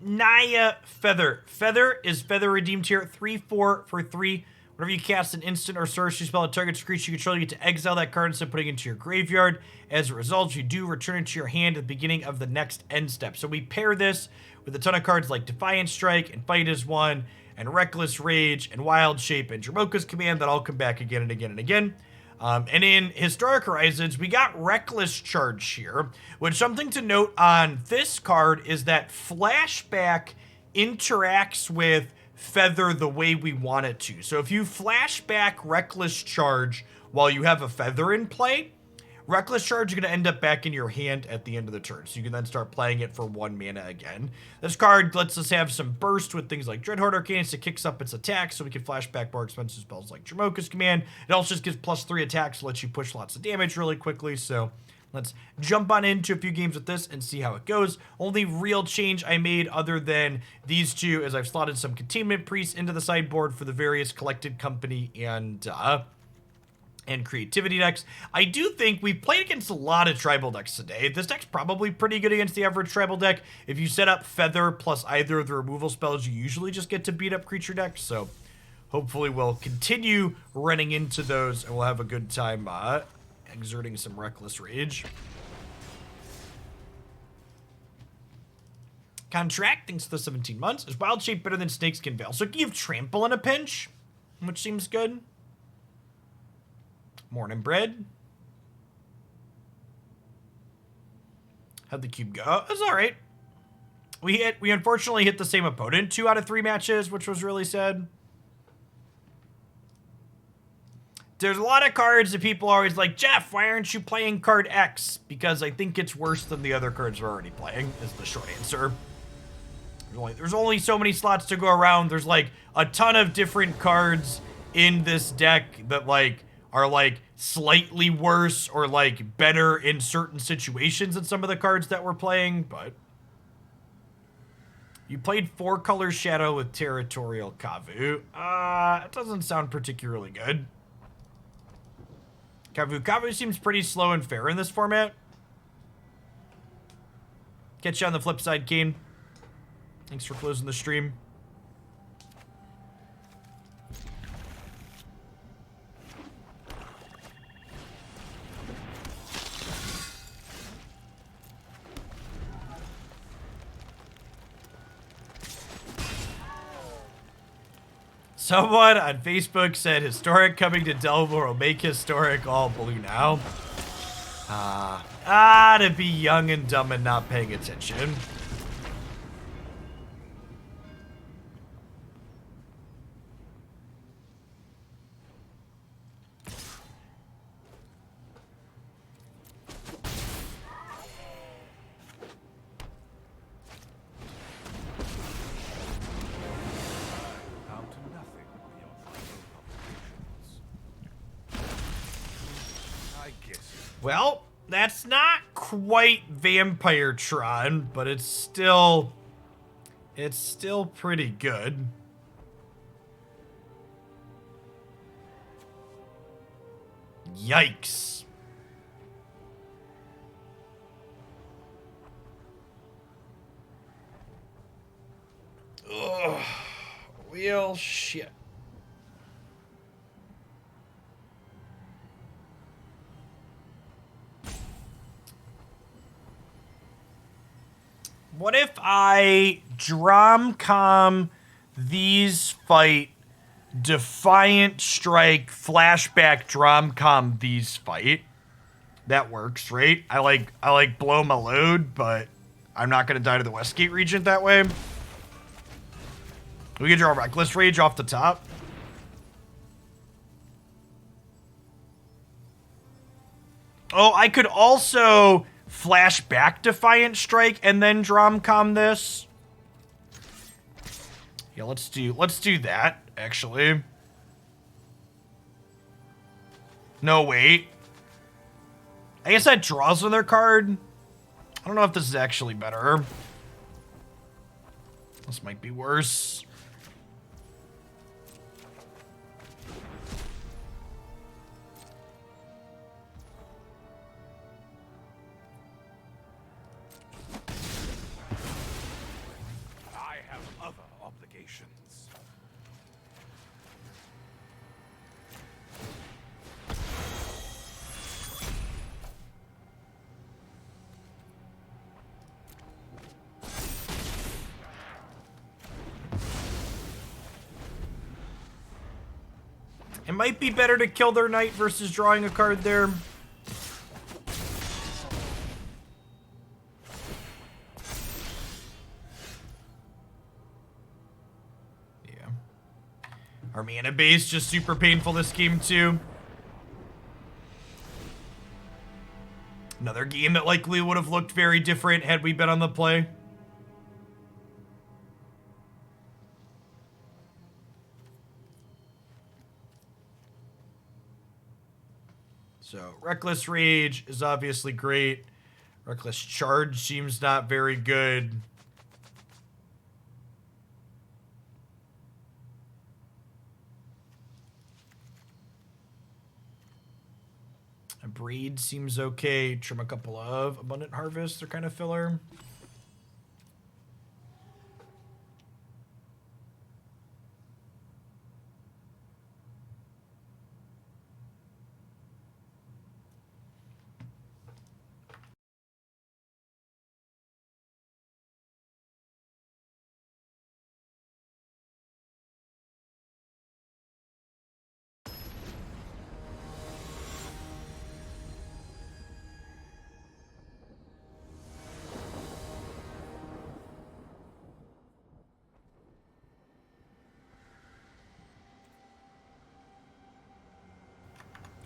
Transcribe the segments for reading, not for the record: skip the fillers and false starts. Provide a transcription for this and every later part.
Naya Feather. Feather is Feather redeemed here. 3/4 for 3. Whenever you cast an instant or sorcery spell that targets a creature you control, you get to exile that card instead of putting it into your graveyard. As a result, you do return it to your hand at the beginning of the next end step. So we pair this with a ton of cards like Defiant Strike and Fight as One and Reckless Rage and Wild Shape and Dromoka's Command that all come back again and again and again. And in Historic Horizons, we got Reckless Charge here, which something to note on this card is that Flashback interacts with Feather the way we want it to. So if you flashback Reckless Charge while you have a Feather in play, Reckless Charge is going to end up back in your hand at the end of the turn, so you can then start playing it for 1 mana again. This card lets us have some burst with things like Dreadhorde Arcanist. It kicks up its attack, so we can flash back more expensive spells like Dromoka's Command. It also just gives +3 attacks, lets you push lots of damage really quickly, so let's jump on into a few games with this and see how it goes. Only real change I made other than these two is I've slotted some Containment Priests into the sideboard for the various Collected Company and Creativity decks. I do think we played against a lot of tribal decks today. This deck's probably pretty good against the average tribal deck. If you set up Feather plus either of the removal spells, you usually just get to beat up creature decks, so hopefully we'll continue running into those and we'll have a good time exerting some Reckless Rage. Contract, thanks to the 17 months. Is Wild Shape better than Snakeskin Veil? So it can give Trample in a pinch, which seems good. Morning Bread. How'd the cube go? It's alright. We unfortunately hit the same opponent 2 out of 3 matches, which was really sad. There's a lot of cards that people are always like, Jeff, why aren't you playing card X? Because I think it's worse than the other cards we're already playing, is the short answer. There's only so many slots to go around. There's like a ton of different cards in this deck that like are like slightly worse or like better in certain situations than some of the cards that we're playing, but you played 4-color Shadow with Territorial Kavu. It doesn't sound particularly good. Kavu seems pretty slow and fair in this format. Catch you on the flip side, Kane. Thanks for closing the stream. Someone on Facebook said Historic coming to Delver will make Historic all blue now. To be young and dumb and not paying attention. Well, that's not quite Vampire Tron, but it's still pretty good. Yikes. Ugh. Real shit. What if I Dromcom these fight, Defiant Strike, Flashback Dromcom these fight? That works, right? I like blow my load, but I'm not gonna die to the Westgate Regent that way. We can draw Reckless Rage off the top. Oh, I could also Flashback Defiant Strike and then Dromcom this. Yeah, let's do that, actually. No, wait. I guess that draws another card. I don't know if this is actually better. This might be worse. have other obligations. It might be better to kill their knight versus drawing a card there. Yeah. Our mana base just super painful this game too. Another game that likely would have looked very different had we been on the play. So, Reckless Rage is obviously great. Reckless Charge seems not very good. Abrade seems okay. Trim a couple of Abundant Harvest. They're kind of filler.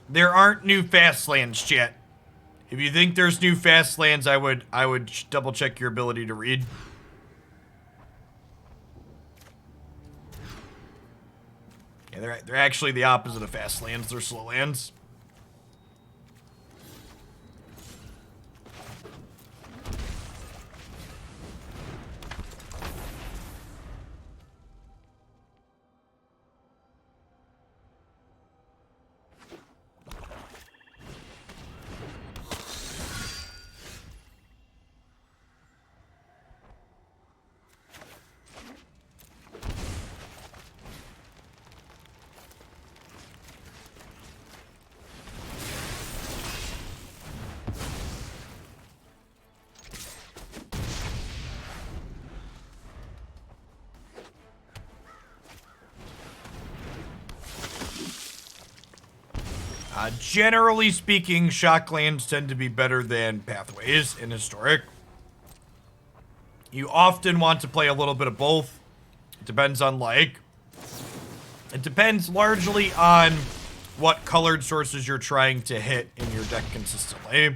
There aren't new fast lands yet. If you think there's new fast lands, I would double check your ability to read. Yeah, they're actually the opposite of fast lands. They're slow lands. Generally speaking, shock lands tend to be better than pathways in Historic. You often want to play a little bit of both. It depends on like. It depends largely on what colored sources you're trying to hit in your deck consistently.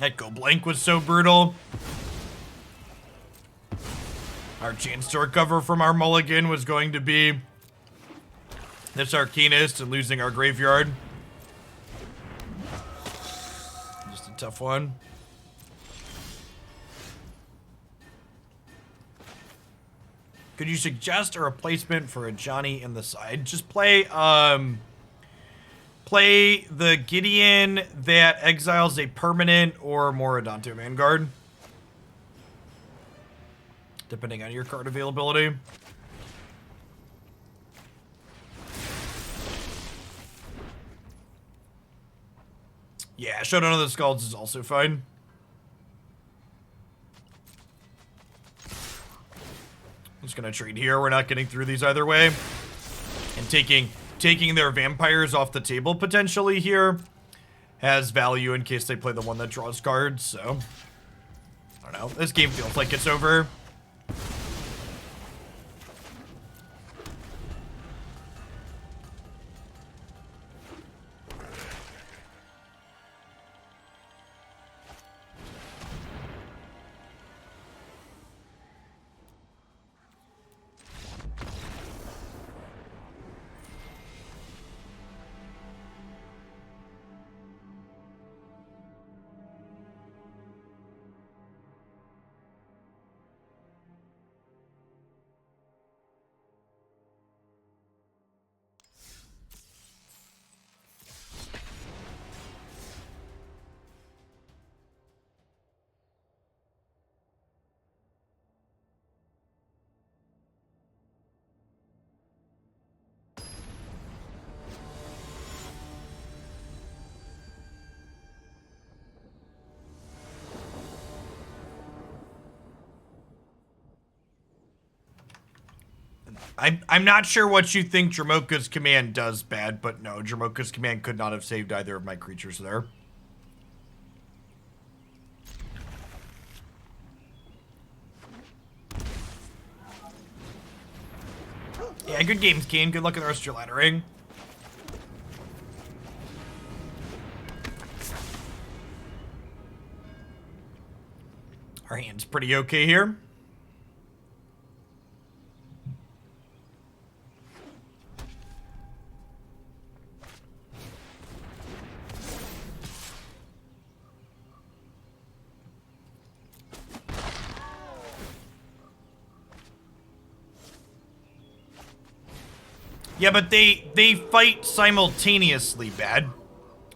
That Go Blank was so brutal. Our chance to recover from our mulligan was going to be this Arcanist and losing our graveyard. Just a tough one. Could you suggest a replacement for Ajani in the side? Just play the Gideon that exiles a permanent or more Adanto Vanguard, depending on your card availability. Yeah, Showdown of the Skulls is also fine. I'm just gonna trade here. We're not getting through these either way. And taking their vampires off the table potentially here has value in case they play the one that draws cards, so I don't know. This game feels like it's over. I'm not sure what you think Dromoka's command does bad, but no, Dromoka's command could not have saved either of my creatures there. Yeah, good games, Kane. Good luck in the rest of your laddering. Our hand's pretty okay here. Yeah, but they fight simultaneously, bad.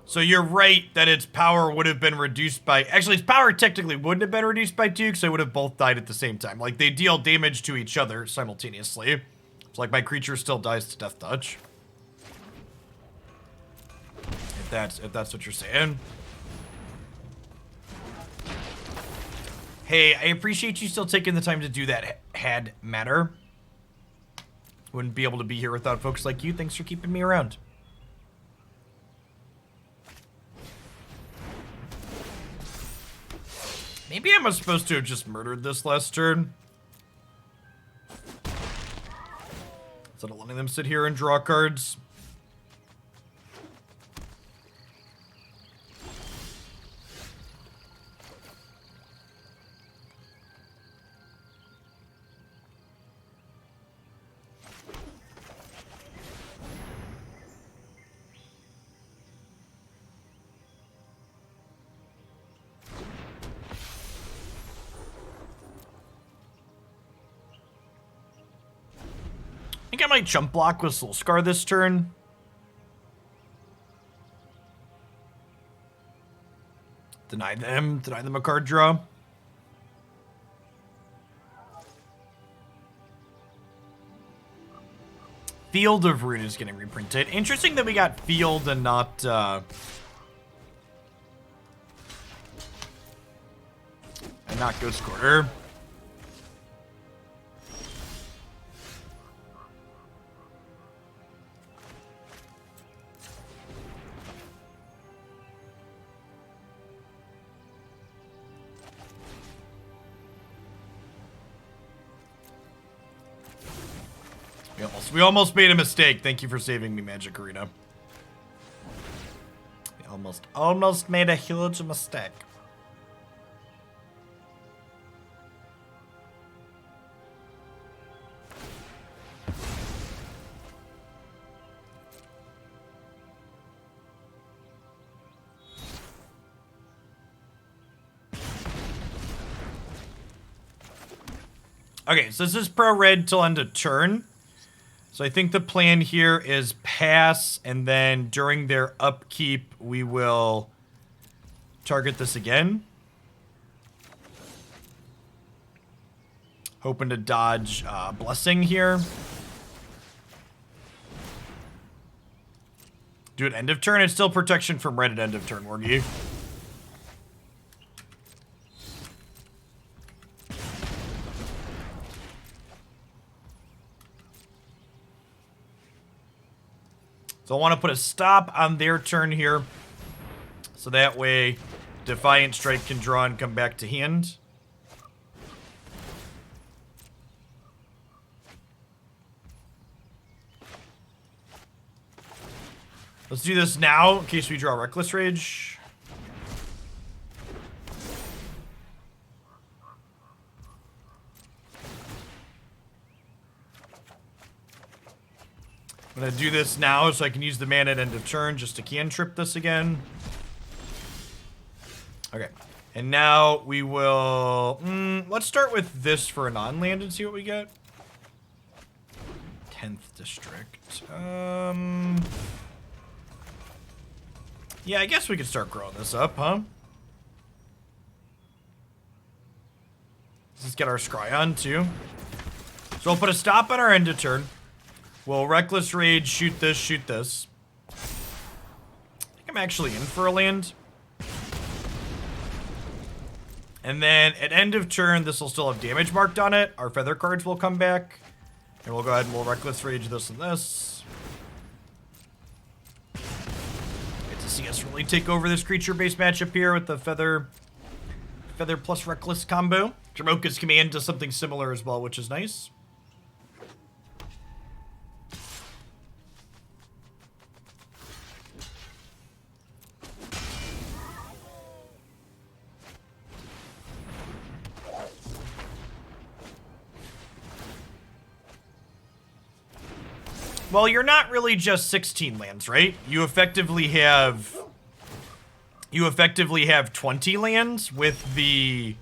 So you're right that its power would have been reduced by... Actually, its power technically wouldn't have been reduced by 2, because they would have both died at the same time. Like, they deal damage to each other simultaneously. It's like my creature still dies to Death Touch. If that's what you're saying. Hey, I appreciate you still taking the time to do that, had matter. Wouldn't be able to be here without folks like you. Thanks for keeping me around. Maybe I was supposed to have just murdered this last turn. Instead of letting them sit here and draw cards. I think I might jump block with Soul-Scar this turn. Deny them a card draw. Field of Ruin is getting reprinted. Interesting that we got Field and not, Ghost Quarter. We almost made a mistake. Thank you for saving me, Magic Arena. We almost made a huge mistake. Okay, so this is pro red till end of turn. So I think the plan here is pass, and then during their upkeep, we will target this again. Hoping to dodge Blessing here. Do it end of turn. It's still protection from red at end of turn, Wargy. So I want to put a stop on their turn here. So that way, Defiant Strike can draw and come back to hand. Let's do this now in case we draw Reckless Rage. I'm going to do this now so I can use the mana at end of turn just to cantrip this again. Okay. And now we will... let's start with this for a non-land and see what we get. 10th District. Yeah, I guess we could start growing this up, huh? Let's get our Scry on, too. So we'll put a stop on our end of turn. We'll Reckless Rage, shoot this, shoot this. I think I'm actually in for a land. And then at end of turn, this will still have damage marked on it. Our feather cards will come back. And we'll go ahead and we'll Reckless Rage this and this. Get to see us really take over this creature-based matchup here with the feather plus Reckless combo. Dromoka's command does something similar as well, which is nice. Well, you're not really just 16 lands, right? You effectively have 20 lands with the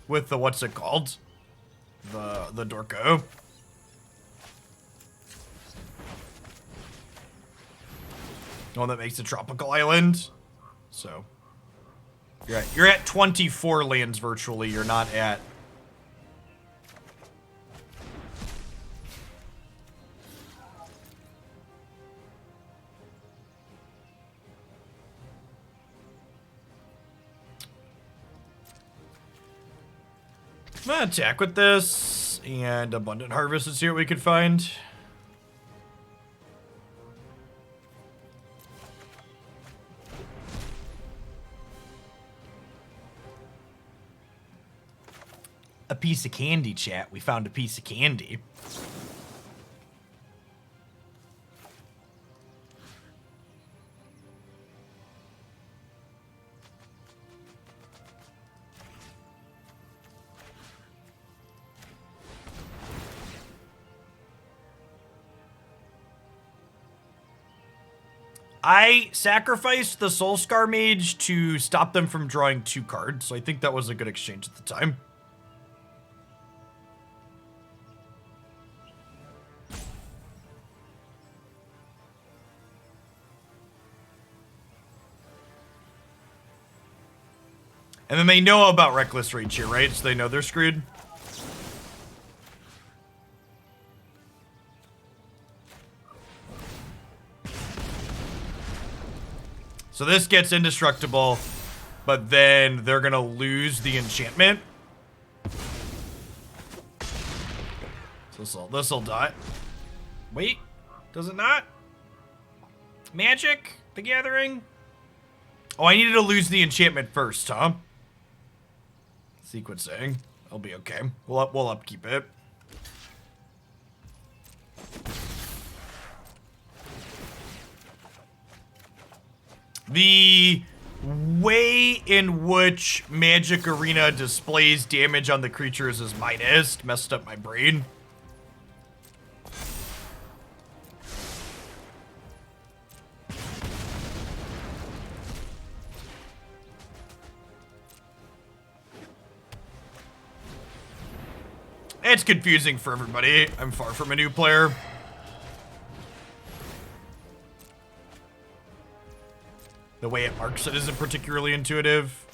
what's it called? The Dorko. The one that makes a tropical island. So you're at 24 lands virtually. You're not at I'm gonna attack with this and Abundant Harvest and see what we could find. A piece of candy, chat. We found a piece of candy. I sacrificed the Soul-Scar Mage to stop them from drawing 2 cards, so I think that was a good exchange at the time. And then they know about Reckless Rage here, right? So they know they're screwed. So this gets indestructible, but then they're gonna lose the enchantment. So this'll die. Wait, does it not? Magic? The Gathering? Oh, I needed to lose the enchantment first, huh? Sequencing. I'll be okay. We'll upkeep it. The way in which Magic Arena displays damage on the creatures is minus. Messed up my brain. It's confusing for everybody. I'm far from a new player. The way it marks it isn't particularly intuitive.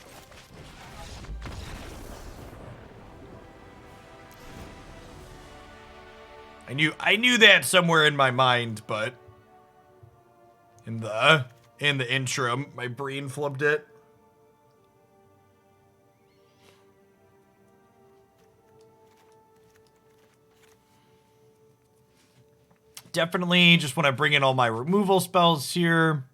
I knew that somewhere in my mind, but in the in the interim. My brain flipped it. Definitely just want to bring in all my removal spells here.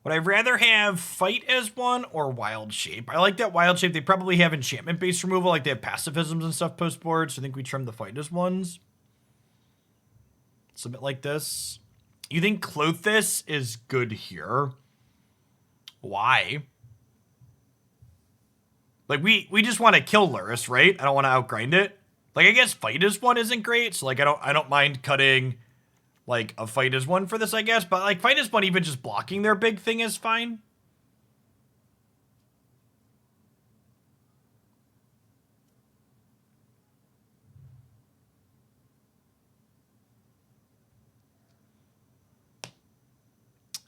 Would I rather have Fight as one or Wild Shape? I like that Wild Shape. They probably have enchantment-based removal, like they have pacifisms and stuff post-board, so I think we trim the Fight as ones. Submit like this. You think Klothys is good here? Why? Like, we just want to kill Lurrus, right? I don't want to outgrind it. Like, I guess Fight as one isn't great, so like I don't mind cutting like a Fight as one for this, I guess. But like Fight as one, even just blocking their big thing is fine.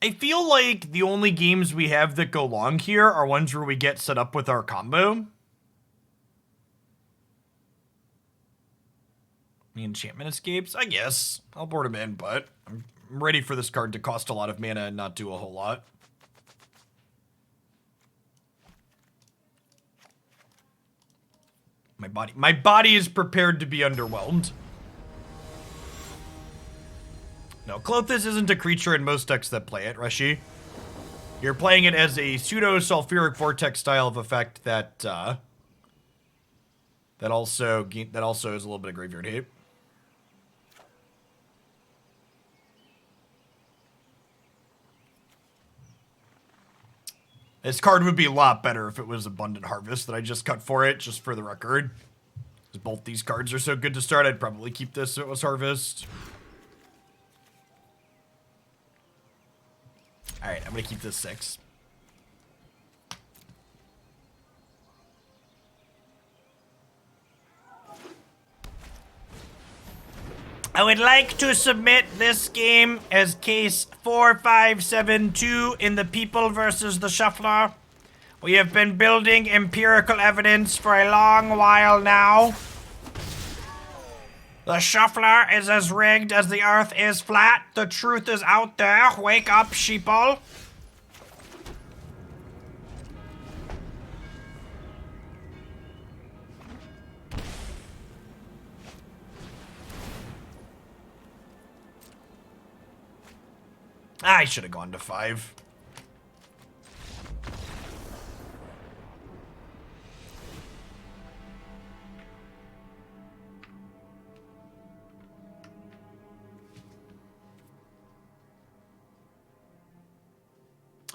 I feel like the only games we have that go long here are ones where we get set up with our combo. The enchantment escapes? I guess. I'll board him in, but I'm ready for this card to cost a lot of mana and not do a whole lot. My body is prepared to be underwhelmed. No, Klothys isn't a creature in most decks that play it, Reshi. You're playing it as a pseudo-sulfuric vortex style of effect that that also is a little bit of graveyard hate. This card would be a lot better if it was Abundant Harvest that I just cut for it, just for the record. Because both these cards are so good to start, I'd probably keep this if it was Harvest. Alright, I'm going to keep this 6. I would like to submit this game as case 4572 in the People versus the Shuffler. We have been building empirical evidence for a long while now. The Shuffler is as rigged as the earth is flat. The truth is out there. Wake up, sheeple. I should have gone to 5.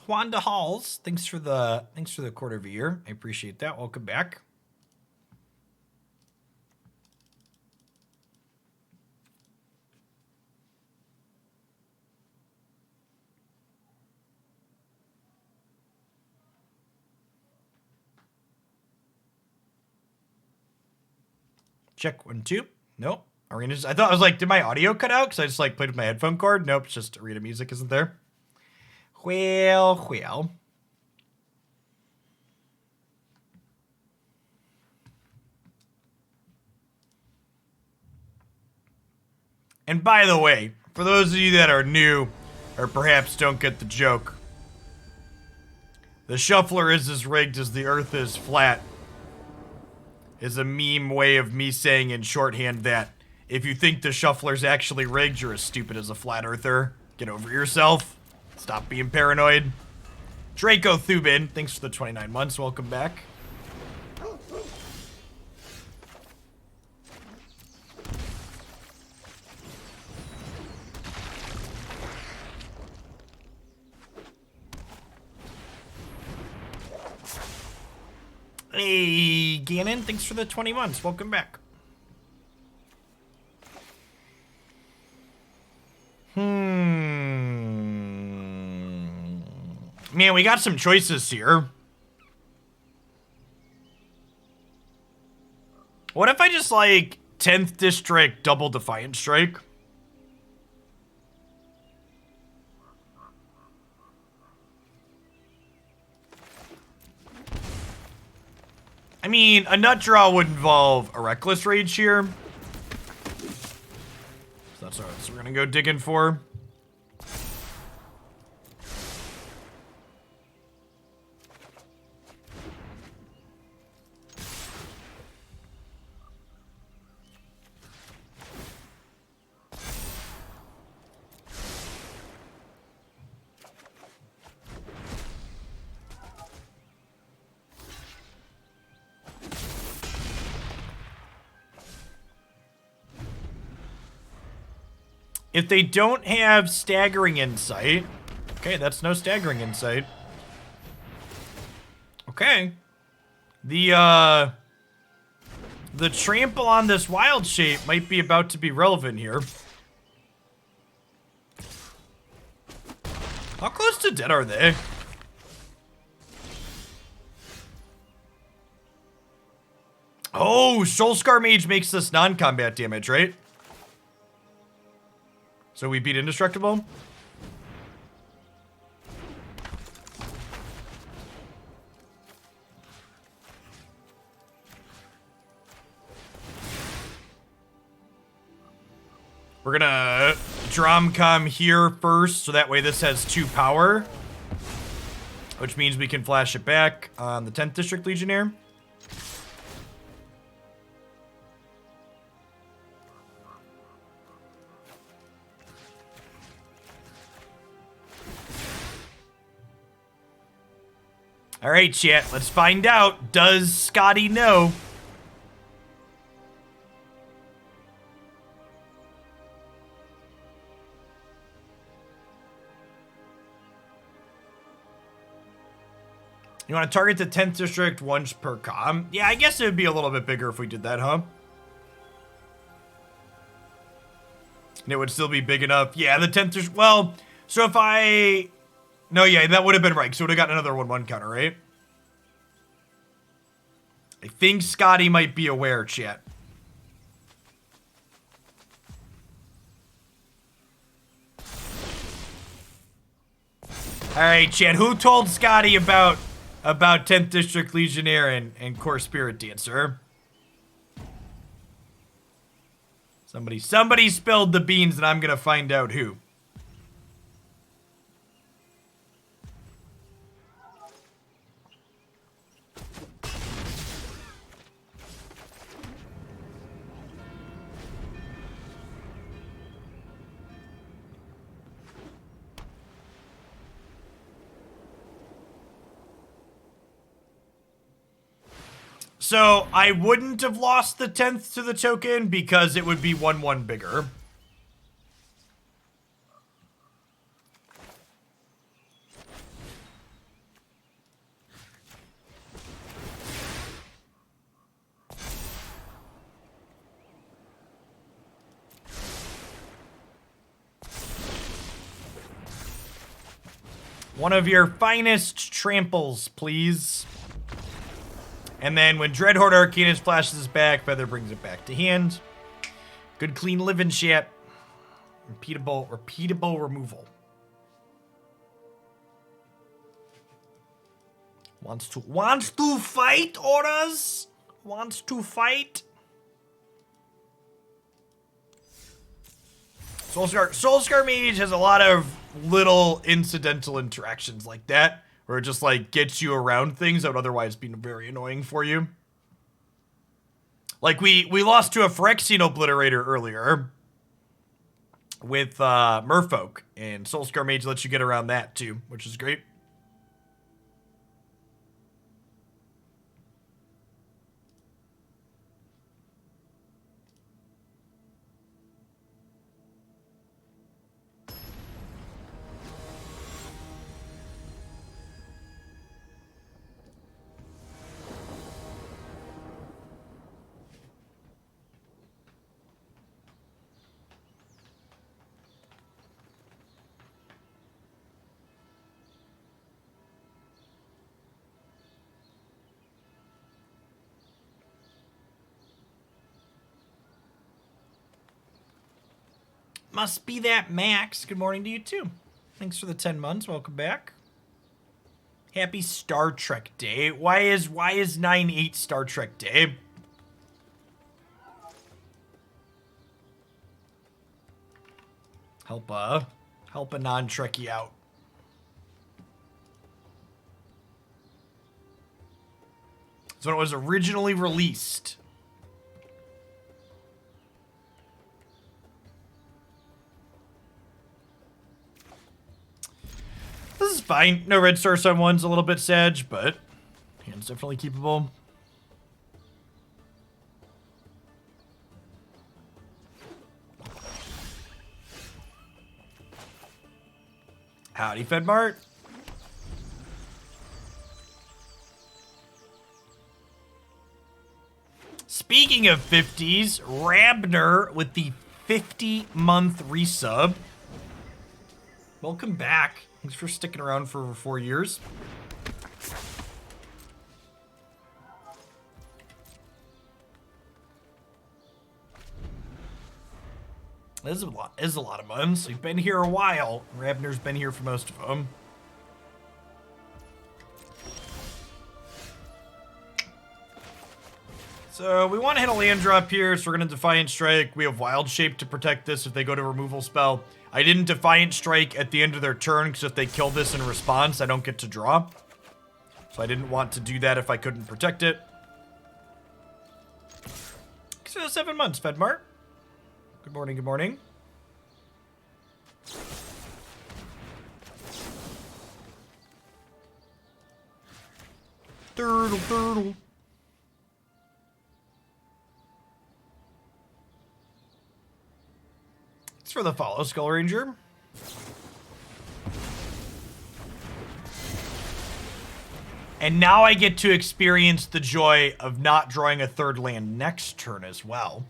Wanda Halls, thanks for the quarter of a year. I appreciate that. Welcome back. Check 1, 2. Nope. Arena's. I thought I was like, did my audio cut out? Because I just like played with my headphone cord. Nope. It's just arena music isn't there. Well. And by the way, for those of you that are new or perhaps don't get the joke, the Shuffler is as rigged as the earth is flat is a meme way of me saying in shorthand that if you think the Shuffler's actually rigged, you're as stupid as a flat earther. Get over yourself. Stop being paranoid. Draco Thubin, thanks for the 29 months. Welcome back. Hey, Gannon, thanks for the 20 months. Welcome back. Man, we got some choices here. What if I just, like, 10th District double Defiant Strike? I mean, a nut draw would involve a Reckless Rage here. So that's what we're gonna go digging for. If they don't have Staggering Insight... Okay, that's no Staggering Insight. Okay. The trample on this wild shape might be about to be relevant here. How close to dead are they? Oh, Soul-Scar Mage makes this non-combat damage, right? So we beat Indestructible? We're gonna Dromcom here first, so that way this has 2 power. Which means we can flash it back on the 10th District Legionnaire. Alright, chat, let's find out. Does Scotty know? You want to target the 10th district once per com? Yeah, I guess it would be a little bit bigger if we did that, huh? And it would still be big enough. Yeah, the 10th district. Well, so if I... No, yeah, that would have been right. So we would have gotten another 1/1 counter, right? I think Scotty might be aware, chat. Alright, chat. Who told Scotty about 10th District Legionnaire and Core Spirit Dancer? Somebody spilled the beans, and I'm gonna find out who. So, I wouldn't have lost the 10th to the token because it would be 1/1 bigger. One of your finest tramples, please. And then when Dreadhorde Arcanist flashes back, Feather brings it back to hand. Good clean living shit. Repeatable removal. Wants to fight, Auras? Wants to fight? Soul-Scar Mage has a lot of little incidental interactions like that. Where it just, like, gets you around things that would otherwise be very annoying for you. Like, we lost to a Phyrexian Obliterator earlier. With, Merfolk. And Soul-Scar Mage lets you get around that, too. Which is great. Must be that Max. Good morning to you too. Thanks for the 10 months. Welcome back. Happy Star Trek Day. Why is 9/8 Star Trek Day? Help a non-Trekkie out. So when it was originally released. This is fine. No red star sun one's a little bit sedge, but hand's definitely keepable. Howdy, Fedmart. Speaking of 50s, Rabner with the 50-month resub. Welcome back. Thanks for sticking around for over 4 years. This is a lot of months. We've been here a while. Rabner's been here for most of them. So we want to hit a land drop here, so we're going to Defiant Strike. We have Wild Shape to protect this if they go to removal spell. I didn't Defiant Strike at the end of their turn, because if they kill this in response, I don't get to draw. So I didn't want to do that if I couldn't protect it. So 7 months, Fedmart. Good morning, good morning. Turtle, turtle. It's for the follow, Skull Ranger. And now I get to experience the joy of not drawing a third land next turn as well.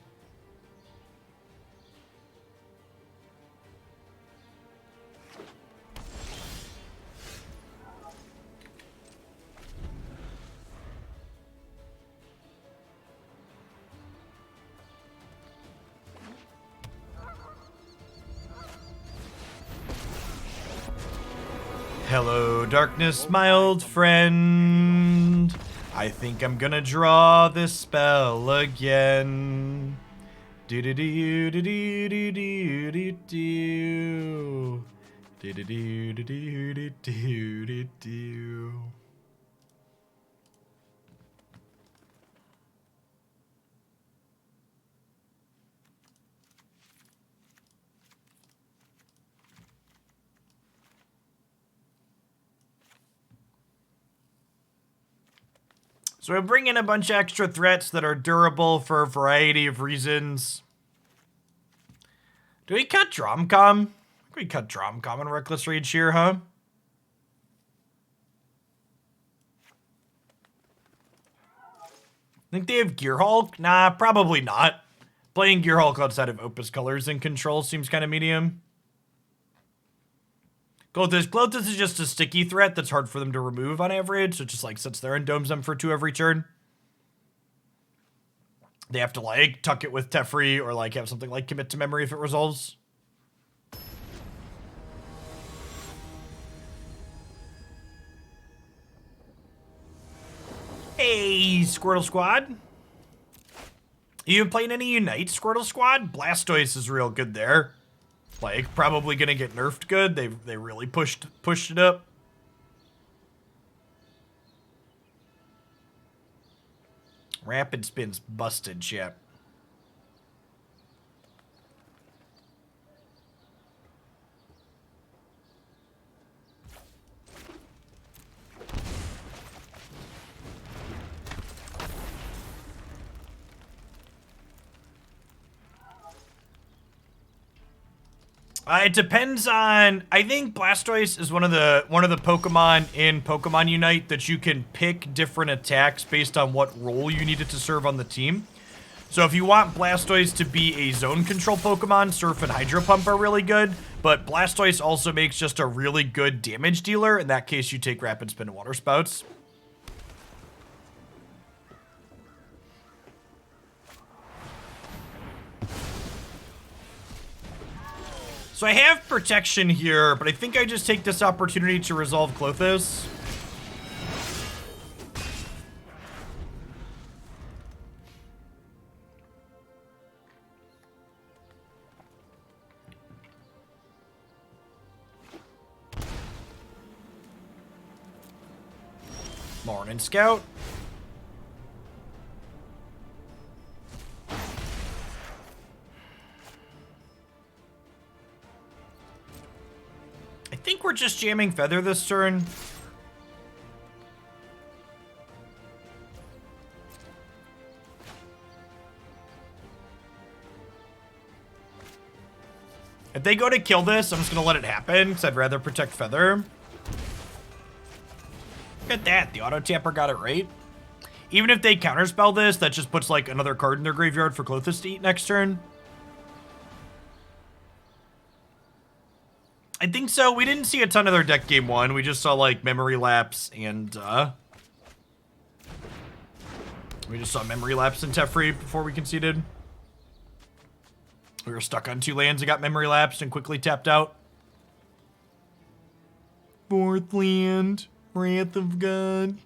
Hello, darkness, my old friend. I think I'm gonna draw this spell again. Do do do do do do do do do do do do do do do do. So we bring in a bunch of extra threats that are durable for a variety of reasons. Do we cut Dromcom? We cut Dromcom and Reckless Rage here, huh? Think they have Gear Hulk? Nah, probably not. Playing Gear Hulk outside of Opus Colors and Control seems kind of medium. Klothys. Klothys is just a sticky threat that's hard for them to remove on average, so it just like sits there and domes them for 2 every turn. They have to like tuck it with Teferi or like have something like Commit to Memory if it resolves. Hey, Squirtle Squad. You playing any Unite, Squirtle Squad? Blastoise is real good there. Like, probably gonna get nerfed good. They really pushed it up. Rapid Spin's busted, chap. It depends on. I think Blastoise is one of the Pokemon in Pokemon Unite that you can pick different attacks based on what role you need it to serve on the team. So if you want Blastoise to be a zone control Pokemon, Surf and Hydro Pump are really good. But Blastoise also makes just a really good damage dealer. In that case, you take Rapid Spin and Water Spouts. So I have protection here, but I think I just take this opportunity to resolve Klothys. Morning, Scout. I think we're just jamming Feather this turn. If they go to kill this, I'm just gonna let it happen, because I'd rather protect Feather. Look at that, the auto tapper got it right. Even if they counterspell this, that just puts like another card in their graveyard for Klothys to eat next turn. I think so. We didn't see a ton of their deck game one. We just saw like Memory Lapse and we just saw Memory Lapse and Teferi before we conceded. We were stuck on 2 lands and got Memory Lapsed and quickly tapped out. 4th land, Wrath of God.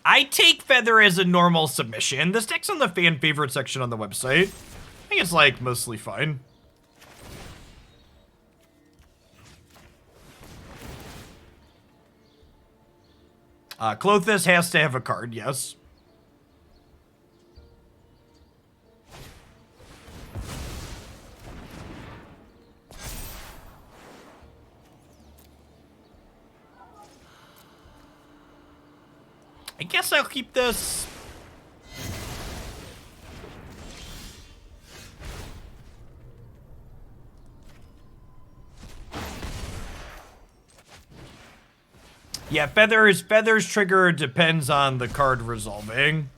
I take Feather as a normal submission. This deck's on the fan favorite section on the website. I think it's like mostly fine. Klothys has to have a card, yes. I guess I'll keep this. Yeah, Feather's trigger depends on the card resolving.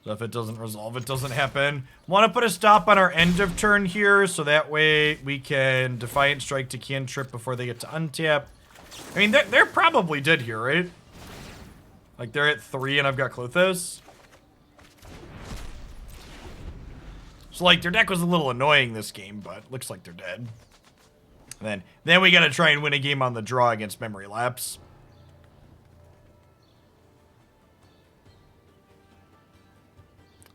So if it doesn't resolve, it doesn't happen. Want to put a stop on our end of turn here, so that way we can Defiant Strike to cantrip before they get to untap. I mean, they're probably dead here, right? Like, they're at 3 and I've got Klothys. So, like, their deck was a little annoying this game, but looks like they're dead. And then we gotta try and win a game on the draw against Memory Lapse.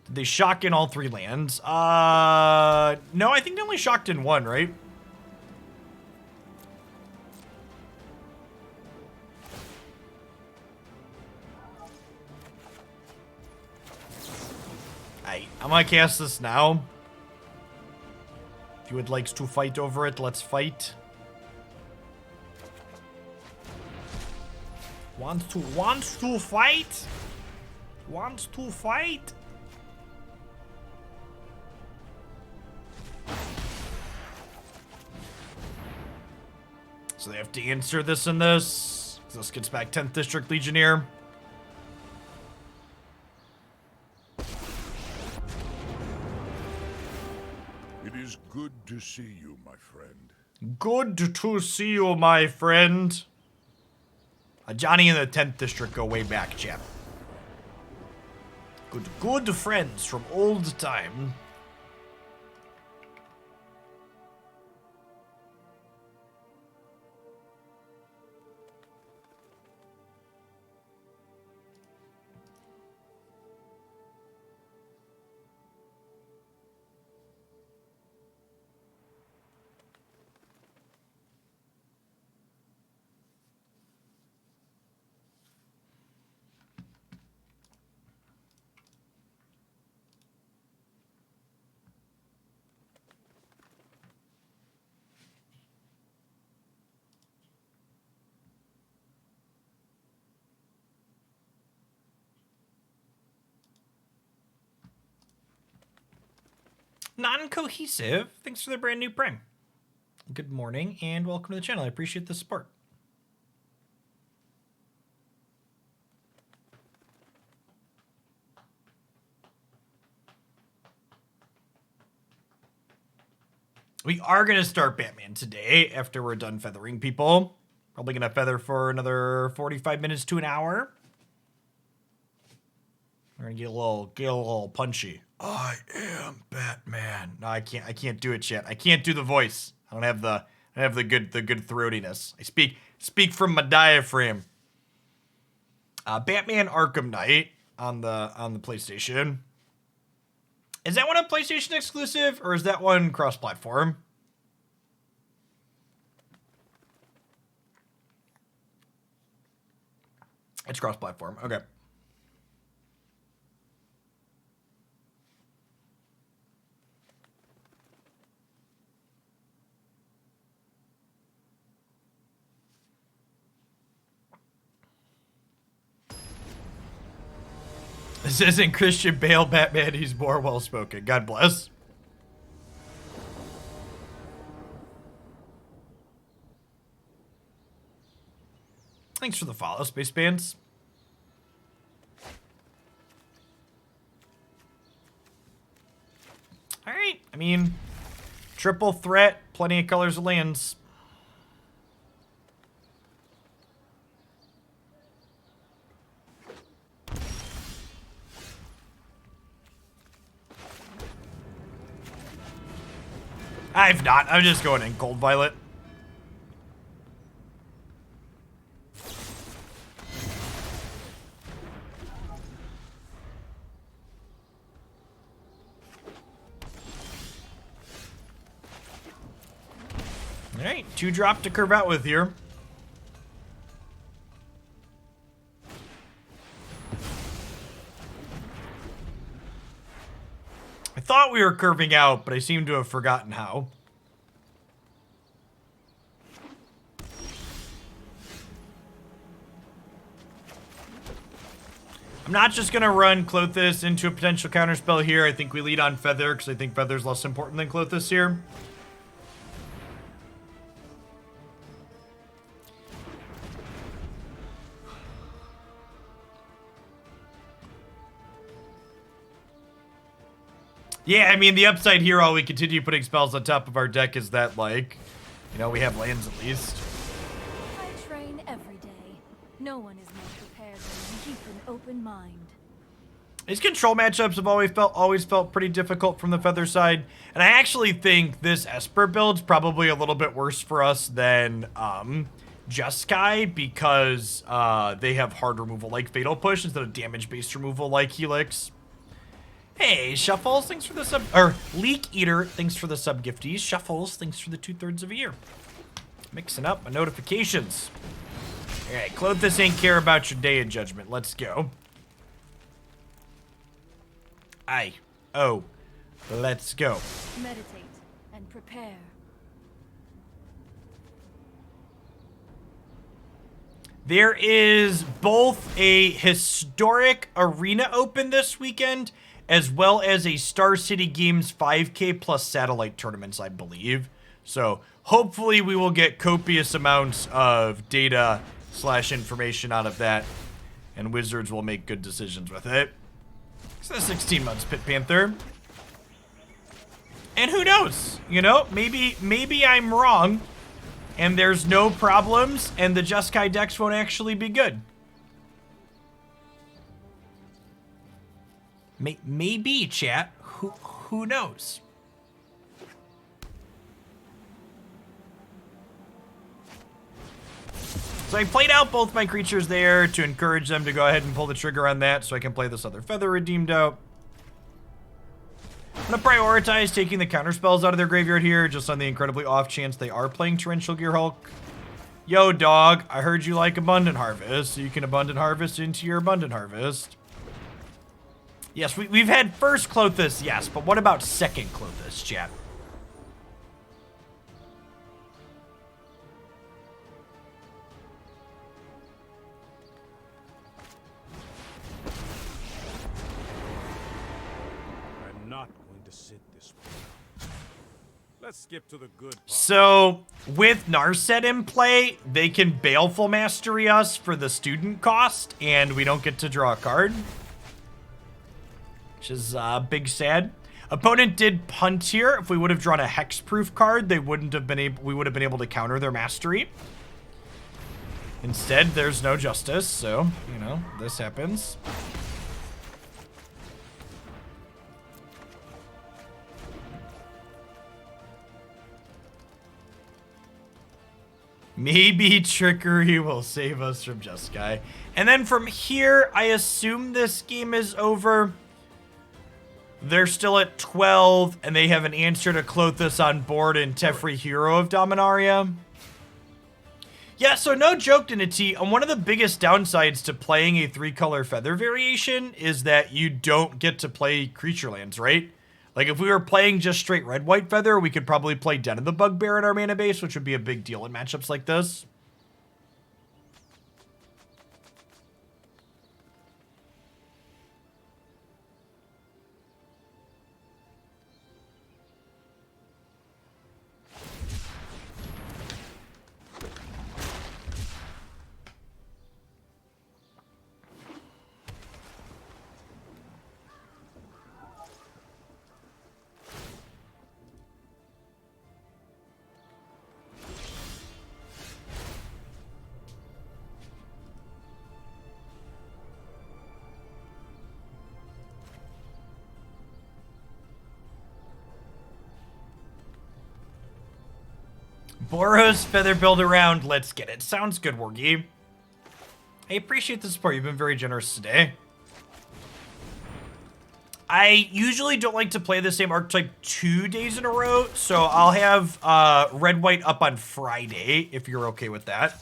Did they shock in all 3 lands? No, I think they only shocked in 1, right? I'm gonna cast this now. If you would like to fight over it, let's fight. Want to fight? Want to fight? So they have to answer this and this. This gets back 10th District Legionnaire. It is good to see you, my friend. Good to see you, my friend. Ajani and the 10th District go way back, chap. Good friends from old time. Non-cohesive. Thanks for the brand new Prime. Good morning and welcome to the channel. I appreciate the support. We are going to start Batman today after we're done feathering people. Probably going to feather for another 45 minutes to an hour. We're going to get a little punchy. I am Batman. No, I can't do it yet. I can't do the voice. I don't have the good throatiness. I speak from my diaphragm. Batman Arkham Knight on the PlayStation. Is that one a PlayStation exclusive or is that one cross-platform? It's cross-platform. Okay. This isn't Christian Bale Batman, he's more well-spoken. God bless. Thanks for the follow, Space Bands. Alright, I mean, triple threat, plenty of colors of lands. I've not. I'm just going in Cold Violet. Alright, 2-drop to curve out with here. I thought we were curving out, but I seem to have forgotten how. I'm not just going to run Klothys into a potential counterspell here. I think we lead on Feather, because I think Feather's less important than Klothys here. Yeah, I mean, the upside here, while we continue putting spells on top of our deck, is that, like, you know, we have lands at least. I train every day. No one is more prepared than keep an open mind. These control matchups have always felt pretty difficult from the Feather side, and I actually think this Esper build's probably a little bit worse for us than Jeskai, because they have hard removal like Fatal Push instead of damage-based removal like Helix. Hey, Shuffles, thanks for the sub, or Leak Eater, thanks for the sub gifties. Shuffles, thanks for the 2/3 of a year. Mixing up my notifications. All right, Klothys ain't care about your day of judgment. Let's go. Let's go. Meditate and prepare. There is both a historic arena open this weekend, as well as a Star City Games 5K plus satellite tournaments, I believe. So hopefully we will get copious amounts of data / information out of that, and Wizards will make good decisions with it. So 16 months, Pit Panther. And who knows? You know, maybe I'm wrong, and there's no problems, and the Jeskai decks won't actually be good. Maybe, chat. Who knows? So I played out both my creatures there to encourage them to go ahead and pull the trigger on that so I can play this other Feather redeemed out. I'm going to prioritize taking the counterspells out of their graveyard here, just on the incredibly off chance they are playing Torrential Gearhulk. Yo, dog, I heard you like Abundant Harvest, so you can Abundant Harvest into your Abundant Harvest. Yes, we've had first Klothys, yes, but what about second Klothys, chat? I'm not going to sit this way. Let's skip to the good part. So, with Narset in play, they can Baleful Mastery us for the student cost, and we don't get to draw a card. Which is big sad. Opponent did punt here. If we would have drawn a hexproof card, they wouldn't have been able. We would have been able to counter their mastery. Instead, there's no justice, so you know this happens. Maybe Trickery will save us from Jeskai. And then from here, I assume this game is over. They're still at 12, and they have an answer to Klothys on board and Teferi, Hero of Dominaria. Yeah, so no joke, Dinity. One of the biggest downsides to playing a 3-color Feather variation is that you don't get to play creature lands, right? Like, if we were playing just straight red-white Feather, we could probably play Den of the Bugbear in our mana base, which would be a big deal in matchups like this. Boros Feather build around. Let's get it. Sounds good, Wargy. I appreciate the support. You've been very generous today. I usually don't like to play the same archetype 2 days in a row, so I'll have red-white up on Friday, if you're okay with that.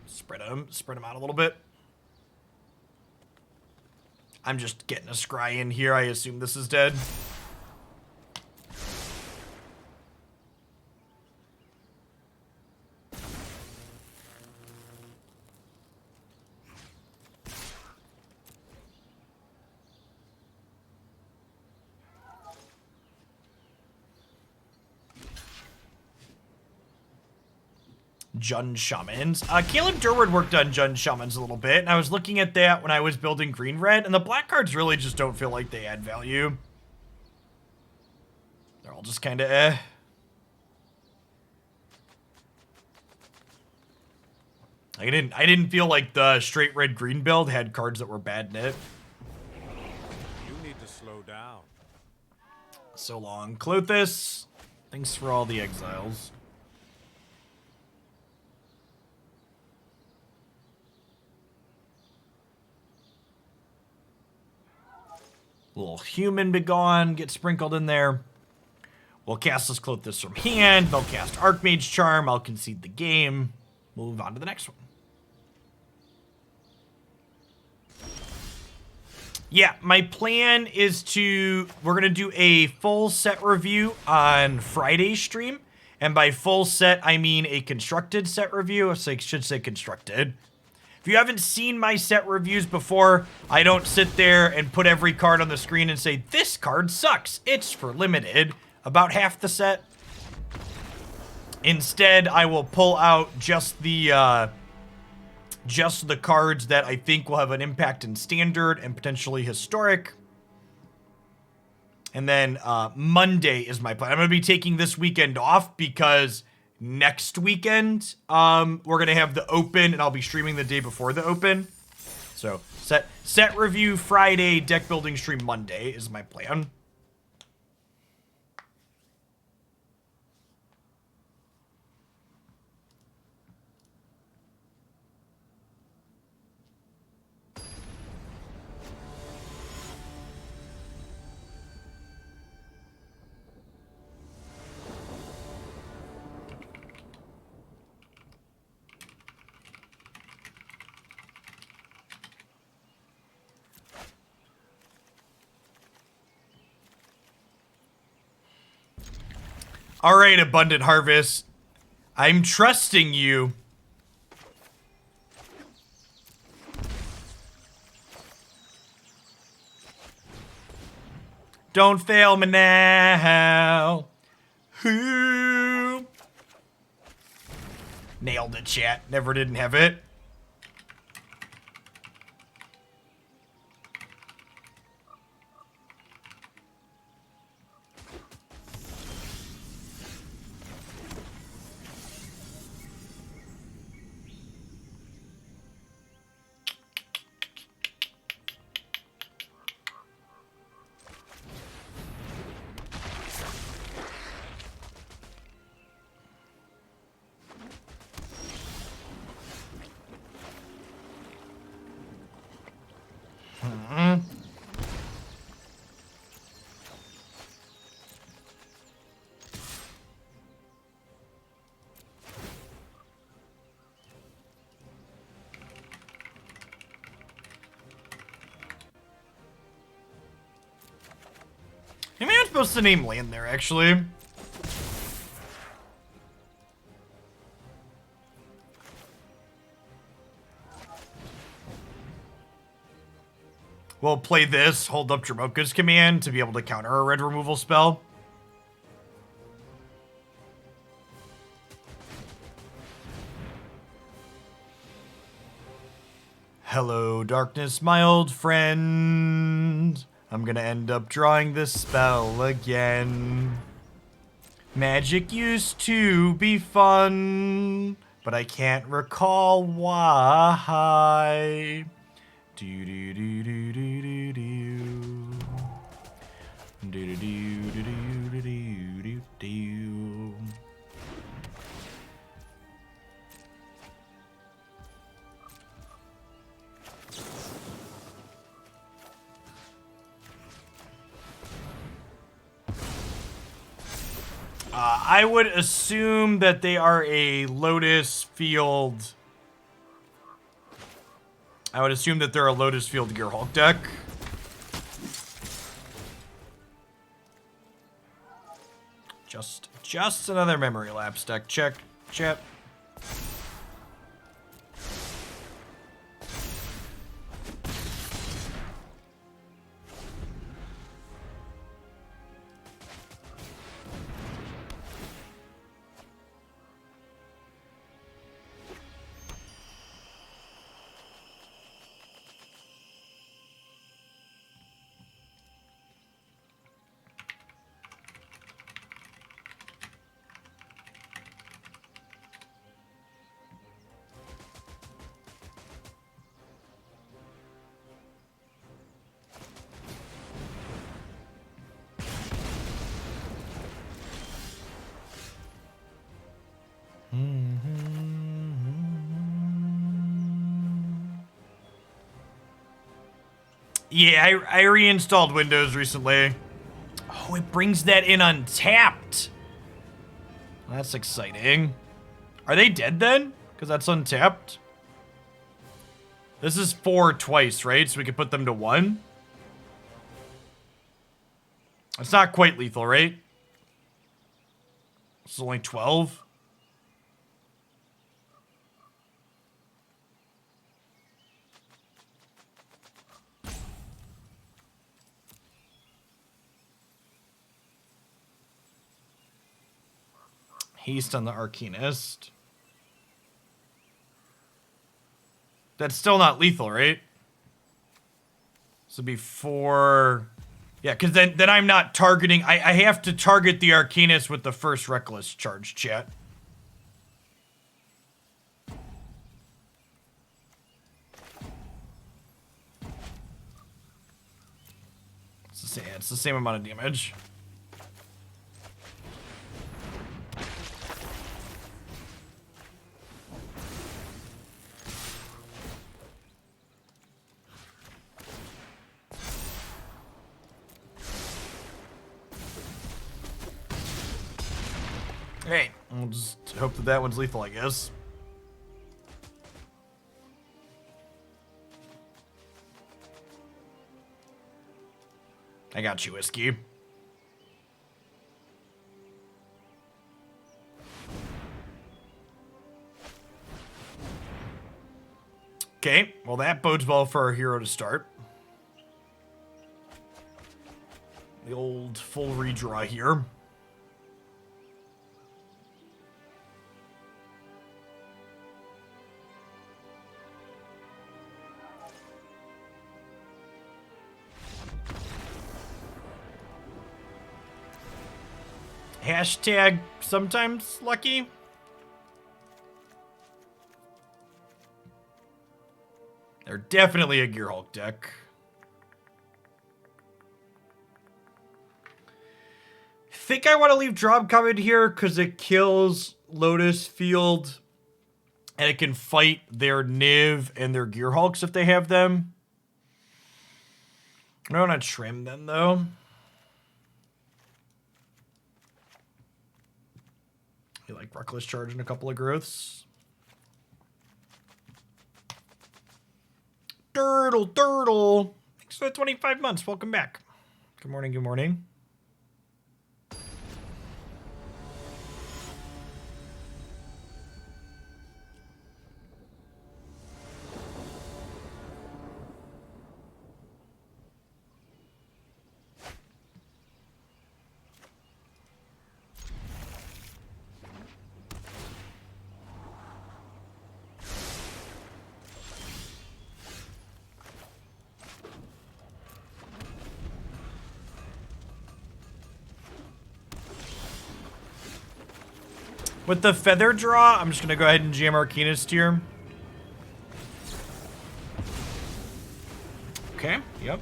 Spread them out a little bit. I'm just getting a scry in here. I assume this is dead. Jund Shamans. Caleb Durward worked on Jund Shamans a little bit, and I was looking at that when I was building green-red, and the black cards really just don't feel like they add value. They're all just kind of eh. I didn't feel like the straight red-green build had cards that were bad in it. You need to slow down. So long, Klothys. Thanks for all the exiles. Little human begone, get sprinkled in there. We'll cast this Klothys from hand. They'll cast Archmage Charm. I'll concede the game. Move on to the next one. Yeah, my plan is we're going to do a full set review on Friday's stream. And by full set, I mean a constructed set review. So I should say constructed. If you haven't seen my set reviews before, I don't sit there and put every card on the screen and say, this card sucks. It's for limited. About half the set. Instead, I will pull out just the cards that I think will have an impact in standard and potentially historic. And then Monday is my plan. I'm going to be taking this weekend off because next weekend, we're going to have the open, and I'll be streaming the day before the open. So, set review Friday, deck building stream Monday is my plan. All right, Abundant Harvest. I'm trusting you. Don't fail me now. Who? Nailed it, chat. Never didn't have it. Maybe I'm supposed to name land there, actually. We'll play this, hold up Dromoka's command to be able to counter a red removal spell. Hello, darkness, my old friend. I'm gonna end up drawing this spell again. Magic used to be fun, but I can't recall why. Do do do do do do do. Do do do do do do do. I would assume that they are a Lotus Field. I would assume that they're a Lotus Field Gearhulk deck. Just another memory lapse deck. Check, chat. Yeah, I reinstalled Windows recently. Oh, it brings that in untapped. That's exciting. Are they dead then? Because that's untapped. This is 4 twice, right? So we could put them to 1. It's not quite lethal, right? It's only 12. Haste on the Arcanist. That's still not lethal, right? This would be 4... Yeah, because then I'm not targeting... I have to target the Arcanist with the first Reckless charge, chat. It's the same amount of damage. Hey, we'll just hope that that one's lethal, I guess. I got you, Whiskey. Okay, well that bodes well for our hero to start. The old full redraw here. Hashtag sometimes lucky. They're definitely a Gearhulk deck. I think I want to leave Drop Comment here because it kills Lotus Field and it can fight their Niv and their Gearhulks if they have them. I don't want to trim them though. You like Reckless Charge and a couple of growths. Turtle. Thanks for the 25 months. Welcome back. Good morning, good morning. With the feather draw, I'm just going to go ahead and jam Arcanist here. Okay, yep.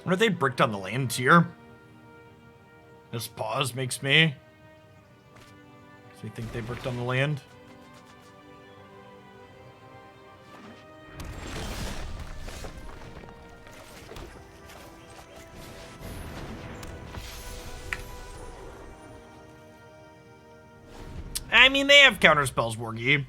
Wonder if they bricked on the land here. This pause makes me think they bricked on the land. I mean, they have counterspells, Wargy.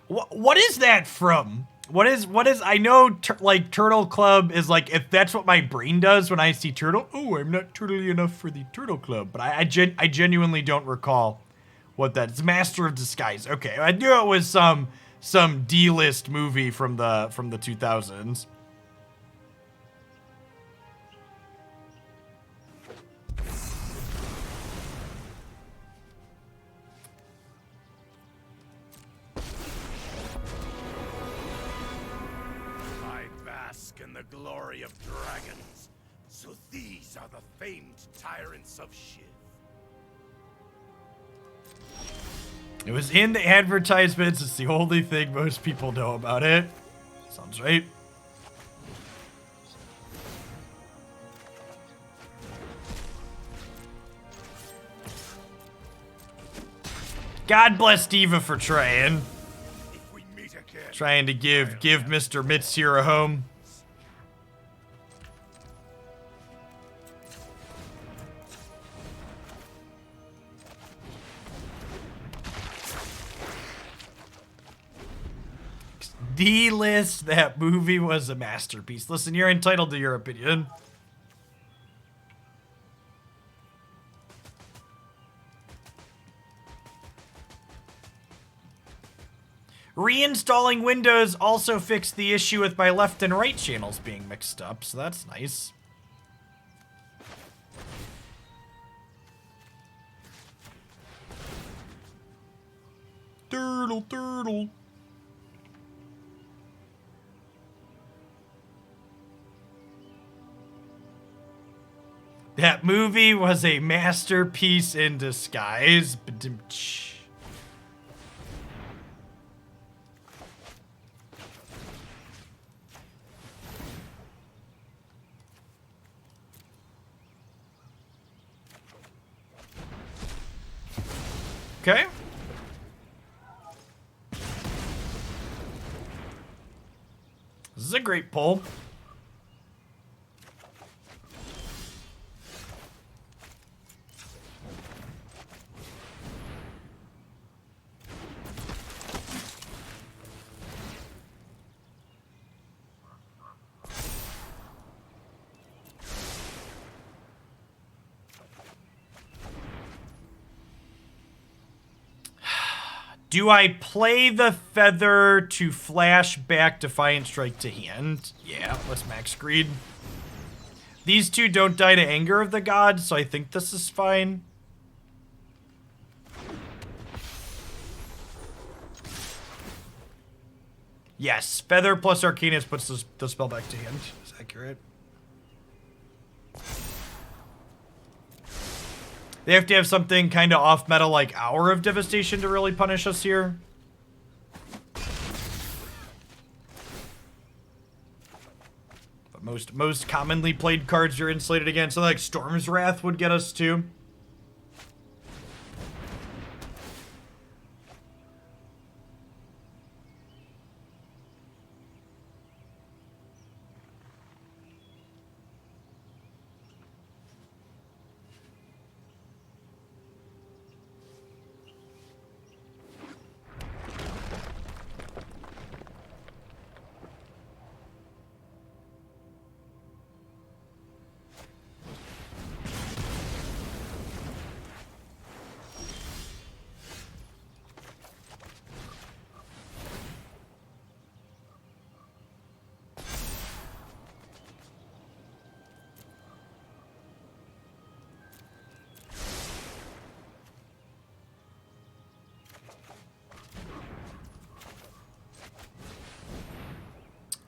What is that from? What is, I know, like, Turtle Club is like, if that's what my brain does when I see turtle, oh, I'm not turtly enough for the Turtle Club. But I genuinely don't recall what that is. Master of Disguise. Okay, I knew it was some D-list movie from the 2000s. In the glory of dragons. So these are the famed tyrants of Shiv. It was in the advertisements. It's the only thing most people know about it. Sounds right. God bless Diva for trying. If we meet again, Trying to give Mr. Mitz here a home. D-list, that movie was a masterpiece. Listen, you're entitled to your opinion. Reinstalling Windows also fixed the issue with my left and right channels being mixed up, so that's nice. Turtle. That movie was a masterpiece in disguise. Okay. This is a great pull. Do I play the feather to flash back Defiant Strike to hand? Yeah, let's max greed. These two don't die to Anger of the Gods, so I think this is fine. Yes, Feather plus Arcanist puts the spell back to hand. Is accurate. They have to have something kind of off-meta like Hour of Devastation to really punish us here. But most commonly played cards you're insulated against, so like Storm's Wrath would get us too.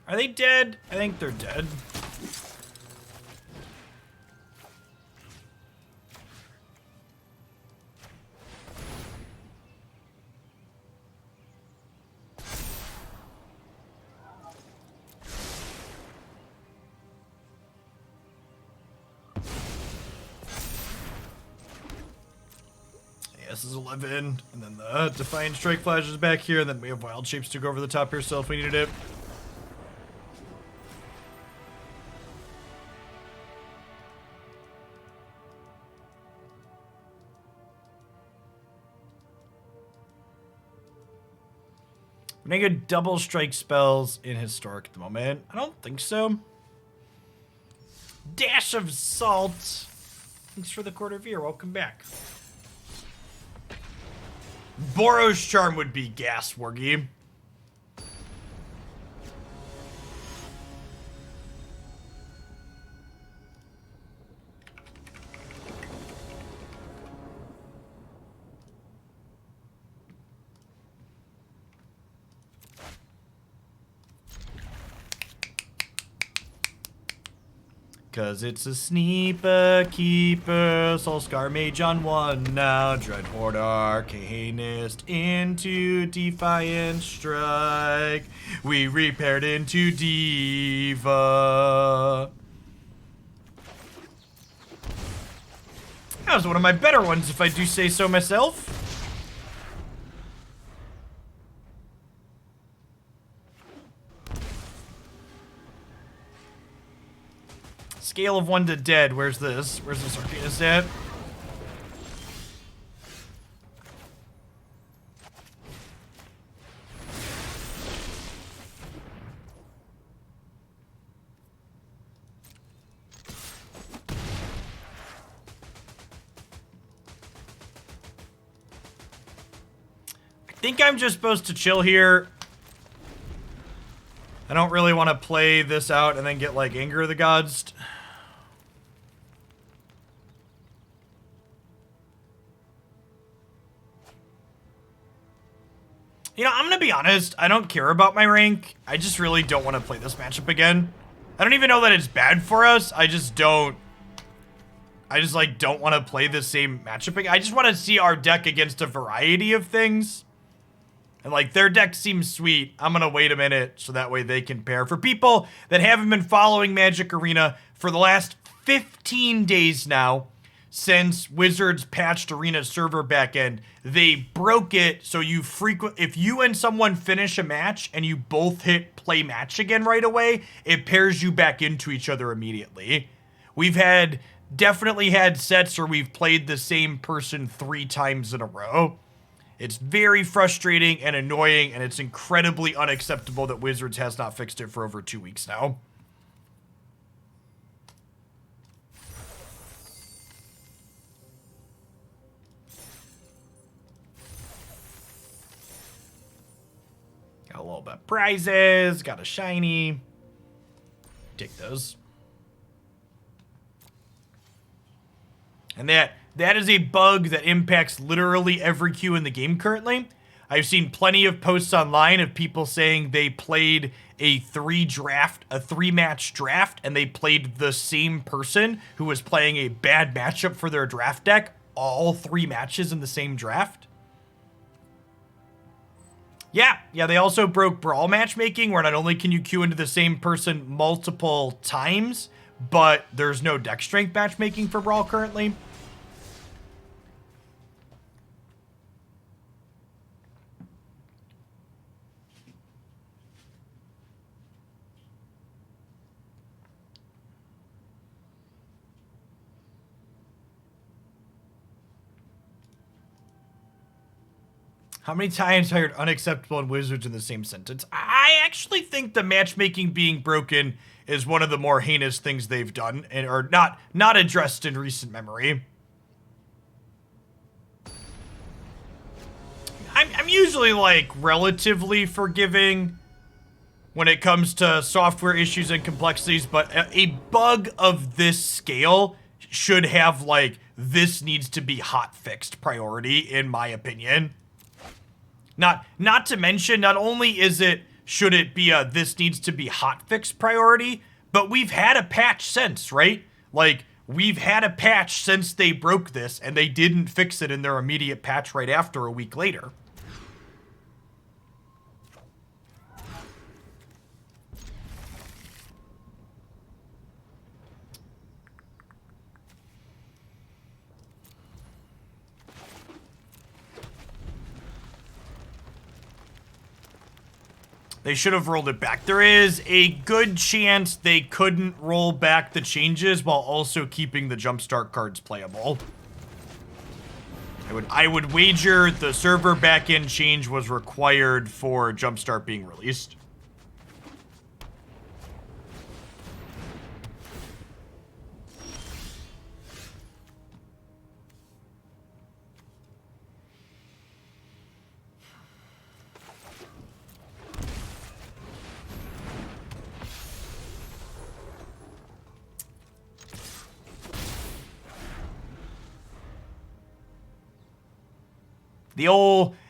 Are they dead? I think they're dead. passes 11, and then the Defiant Strike flashes back here, and then we have Wild Shapes to go over the top here still if we needed it. Can I get double strike spells in Historic at the moment? I don't think so. Dash of Salt. Thanks for the quarter of ear. Welcome back. Boros Charm would be gas, Wargy. Cause it's a sneaper keeper, Soul-Scar Mage on 1 now, Dreadhorde Arcanist into Defiant Strike. We repaired into Diva. That was one of my better ones, if I do say so myself. Scale of 1 to dead. Where's this? Where's this Arcanist at? I think I'm just supposed to chill here. I don't really want to play this out and then get like Anger of the Gods. You know, I'm going to be honest. I don't care about my rank. I just really don't want to play this matchup again. I don't even know that it's bad for us. I just don't. I just, like, don't want to play the same matchup again. I just want to see our deck against a variety of things. And, like, their deck seems sweet. I'm going to wait a minute so that way they can pair. For people that haven't been following Magic Arena for the last 15 days now, since Wizards patched Arena server backend, they broke it so if you and someone finish a match and you both hit play match again right away, it pairs you back into each other immediately. We've definitely had sets where we've played the same person 3 times in a row. It's very frustrating and annoying, and it's incredibly unacceptable that Wizards has not fixed it for over 2 weeks now. Got a little bit of prizes, got a shiny. Take those. And that is a bug that impacts literally every queue in the game currently. I've seen plenty of posts online of people saying they played a 3-match draft, and they played the same person who was playing a bad matchup for their draft deck all 3 matches in the same draft. Yeah, they also broke Brawl matchmaking, where not only can you queue into the same person multiple times, but there's no deck strength matchmaking for Brawl currently. How many times I heard unacceptable and Wizards in the same sentence? I actually think the matchmaking being broken is one of the more heinous things they've done, or not addressed in recent memory. I'm usually, like, relatively forgiving when it comes to software issues and complexities, but a bug of this scale should have, like, this needs to be hot fixed priority, in my opinion. Not to mention, not only should it be a this needs to be hot fix priority, but we've had a patch since, right? Like, we've had a patch since they broke this, and they didn't fix it in their immediate patch right after a week later. They should have rolled it back. There is a good chance they couldn't roll back the changes while also keeping the jumpstart cards playable. I would wager the server backend change was required for jumpstart being released.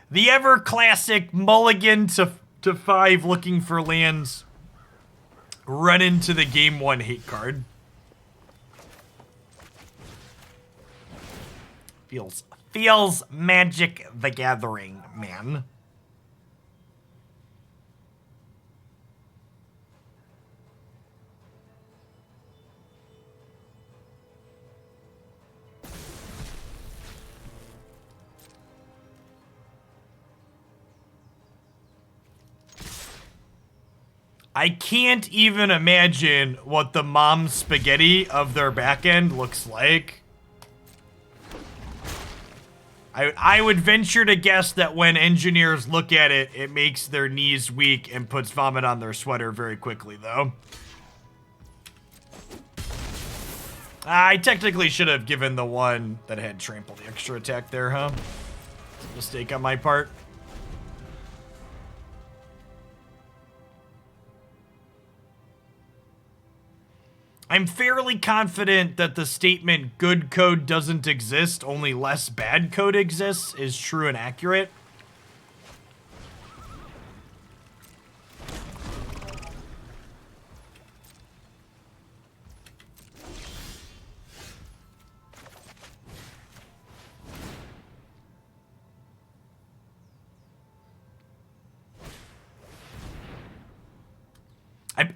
The ever classic mulligan to 5 looking for lands. Run into the game 1 hate card. Feels Magic the Gathering, man. I can't even imagine what the mom spaghetti of their back end looks like. I would venture to guess that when engineers look at it, it makes their knees weak and puts vomit on their sweater very quickly, though. I technically should have given the one that had trample the extra attack there, huh? It's a mistake on my part. I'm fairly confident that the statement good code doesn't exist, only less bad code exists is true and accurate.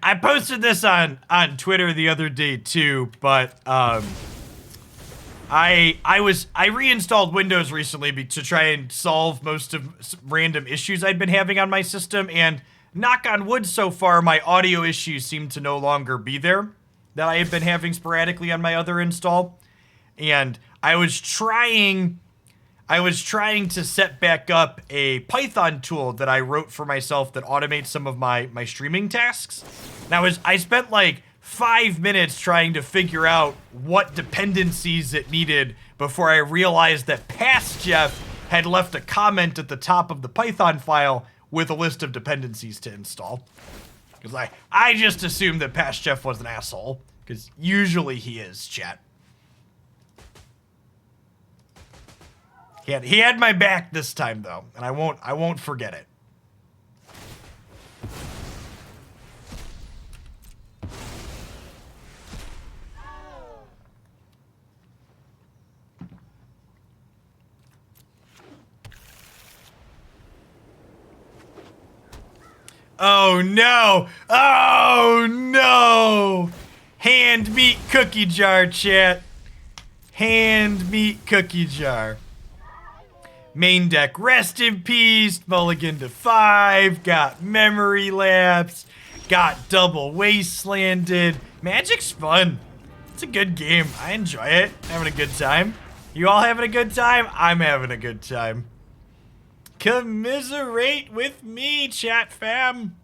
I posted this on Twitter the other day too, but I reinstalled Windows recently to try and solve most of random issues I'd been having on my system, and knock on wood, so far my audio issues seem to no longer be there that I have been having sporadically on my other install. And I was trying to set back up a Python tool that I wrote for myself that automates some of my streaming tasks. And I spent like 5 minutes trying to figure out what dependencies it needed before I realized that Past Jeff had left a comment at the top of the Python file with a list of dependencies to install. Because I just assumed that Past Jeff was an asshole, because usually he is, chat. He had my back this time though, and I won't forget it. Oh no! Oh no! Hand meat cookie jar, chat. Hand meat cookie jar. Main deck, rest in peace, mulligan to 5, got memory lapse, got double wastelanded. Magic's fun. It's a good game. I enjoy it. Having a good time. You all having a good time? I'm having a good time. Commiserate with me, chat fam.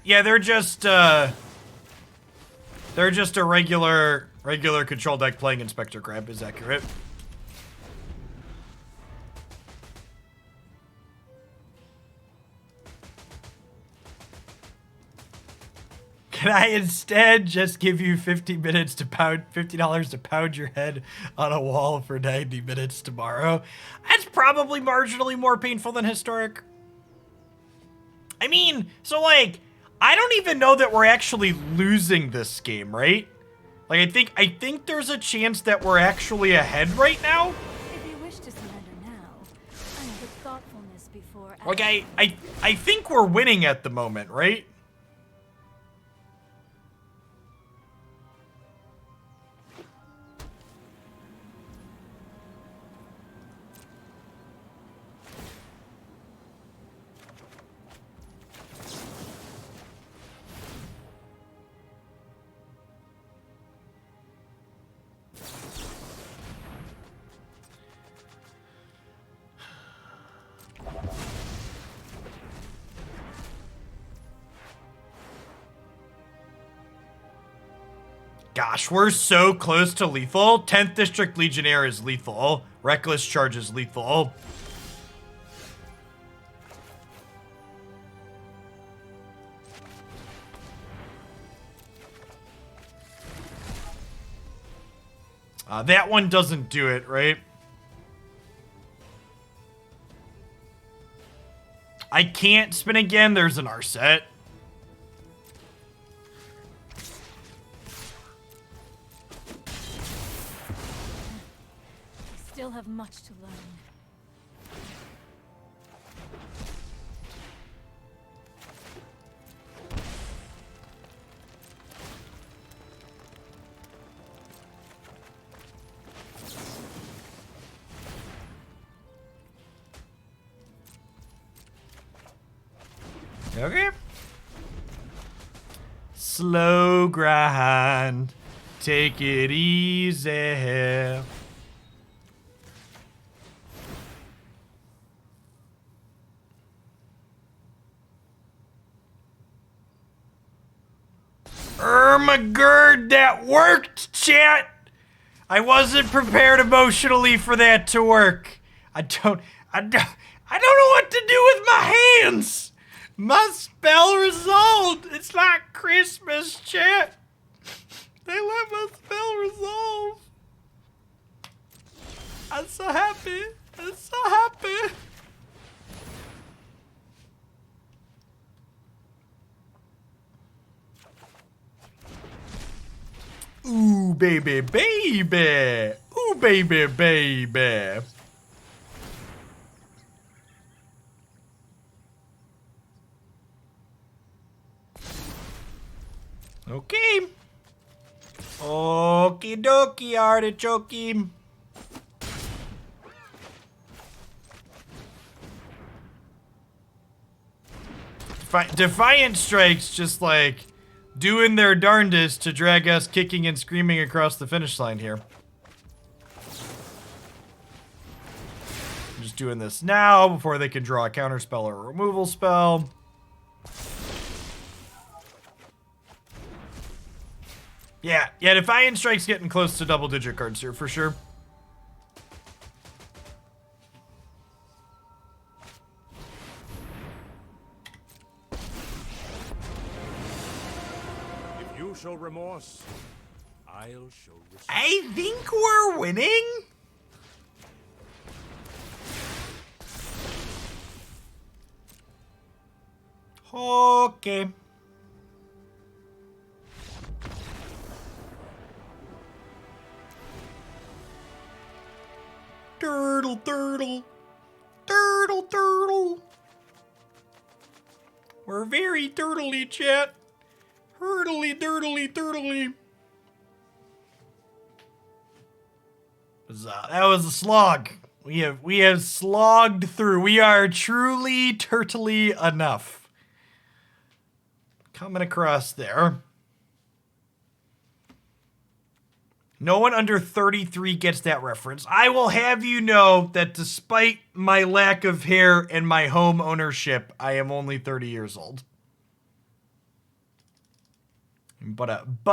Yeah, they're just a regular control deck playing Inspector Crab is accurate. Can I instead just give you $50 to pound your head on a wall for 90 minutes tomorrow? That's probably marginally more painful than historic. I mean, so like, I don't even know that we're actually losing this game, right? Like, I think there's a chance that we're actually ahead right now. If you wish to surrender now, I have a thoughtfulness before. Like, I think we're winning at the moment, right? Gosh, we're so close to lethal. 10th District Legionnaire is lethal. Reckless Charge is lethal. That one doesn't do it, right? I can't spin again. There's an Arset. Still have much to learn. Okay. Slow grind. Take it easy. Ermagerd, that worked, chat. I wasn't prepared emotionally for that to work. I don't know what to do with my hands. My spell resolved. It's like Christmas, chat. They let my spell resolve. I'm so happy. I'm so happy. Ooh, baby, baby. Ooh, baby, baby. Okay. Okie dokie, artichoke. Defiant Strike's just like doing their darndest to drag us kicking and screaming across the finish line here. I'm just doing this now before they can draw a counter spell or a removal spell. Yeah, Defiant Strike's getting close to double-digit cards here for sure. If you show remorse, I'll show respect. I think we're winning. Okay. Turtle, turtle. Turtle, turtle. We're very turtly, chat. Hurtly, dirtly, turtly. That was a slog. We have slogged through. We are truly turtly enough. Coming across there. No one under 33 gets that reference. I will have you know that despite my lack of hair and my home ownership, I am only 30 years old. But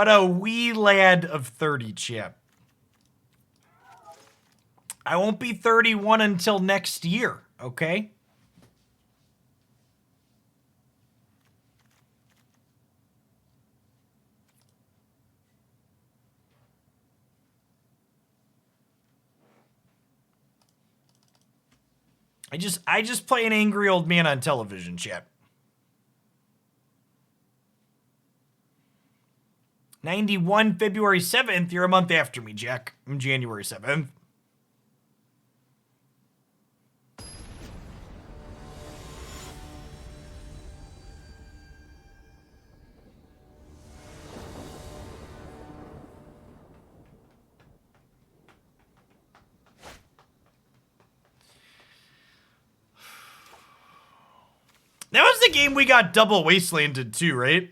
a wee lad of 30, chap. I won't be 31 until next year, okay? I just play an angry old man on television, chat. 91 February 7th. You're a month after me, Jack. I'm January 7th. That was the game we got double wastelanded too, right?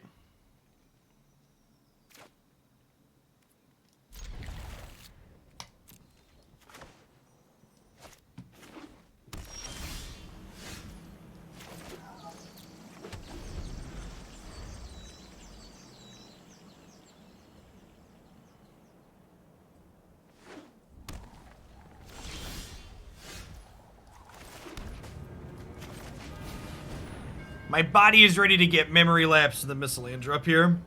My body is ready to get memory lapse to the Missilandra up here. Mind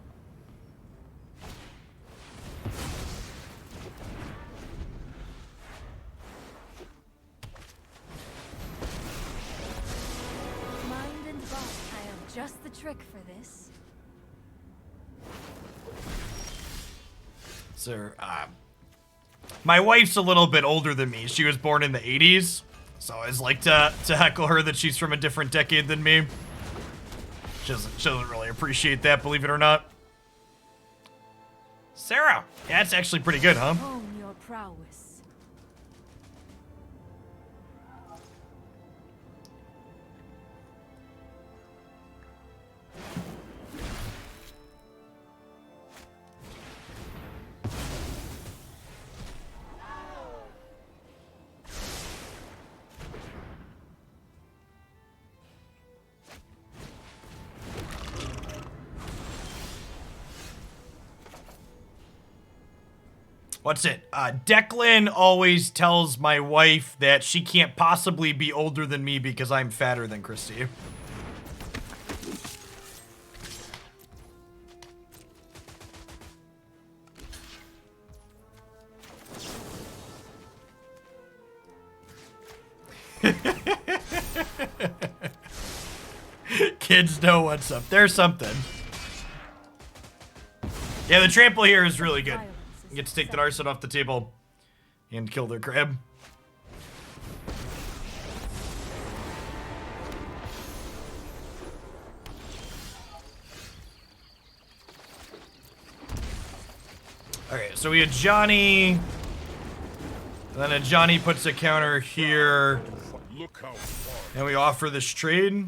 and body, I have just the trick for this. Sir, my wife's a little bit older than me. She was born in the 80s, so I always like to heckle her that she's from a different decade than me. She doesn't really appreciate that, believe it or not. Sarah, yeah, that's actually pretty good, huh? Hone your prowess. What's it? Declan always tells my wife that she can't possibly be older than me because I'm fatter than Christy. Kids know what's up. There's something. Yeah, the trample here is really good. You get to take the Narset off the table and kill their crab. Okay, so we had Ajani. Then Ajani puts a counter here. Look how far. And we offer this trade.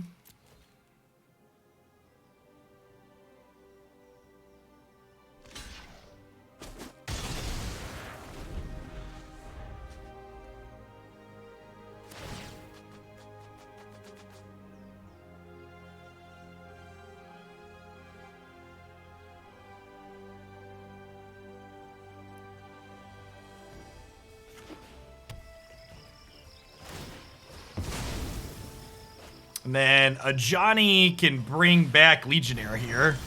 And then Ajani can bring back Legionnaire here.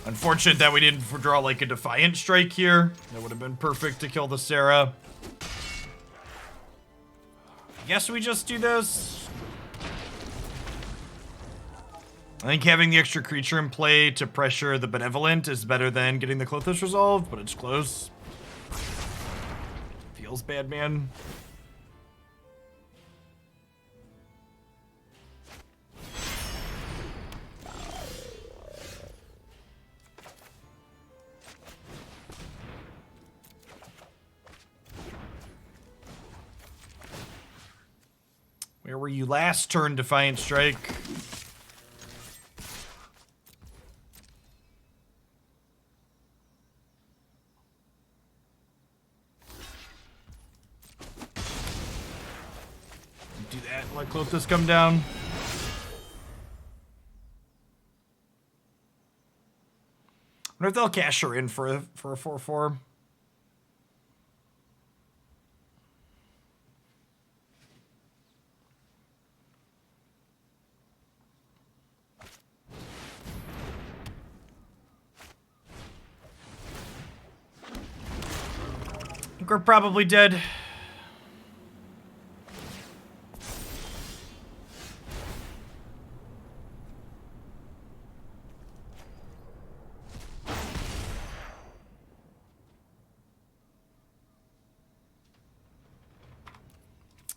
Unfortunate that we didn't draw like a Defiant Strike here. That would have been perfect to kill the Sarah. I guess we just do this. I think having the extra creature in play to pressure the Benevolent is better than getting the Klothys resolved, but it's close. Feels bad, man. Where were you last turn, Defiant Strike? Do that, let Klothys come down. I wonder if they'll cash her in for a 4/4. think we're probably dead.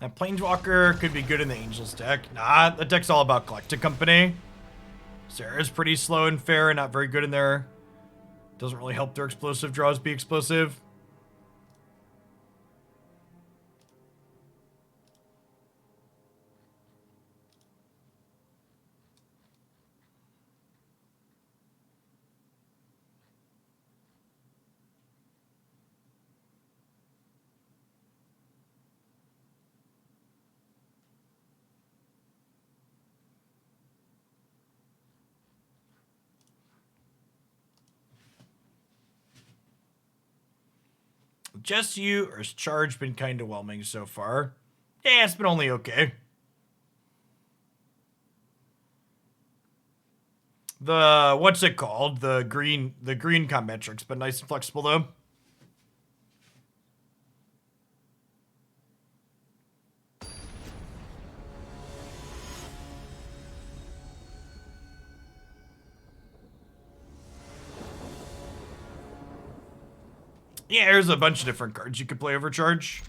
That Planeswalker could be good in the Angels deck. Nah, the deck's all about Collected Company. Sarah's pretty slow and fair and not very good in there. Doesn't really help their explosive draws be explosive. Just you or has Charge been kind of whelming so far? Yeah, it's been only okay. The what's it called? The green combat trick's been nice and flexible though. Yeah, there's a bunch of different cards you could play Overcharge.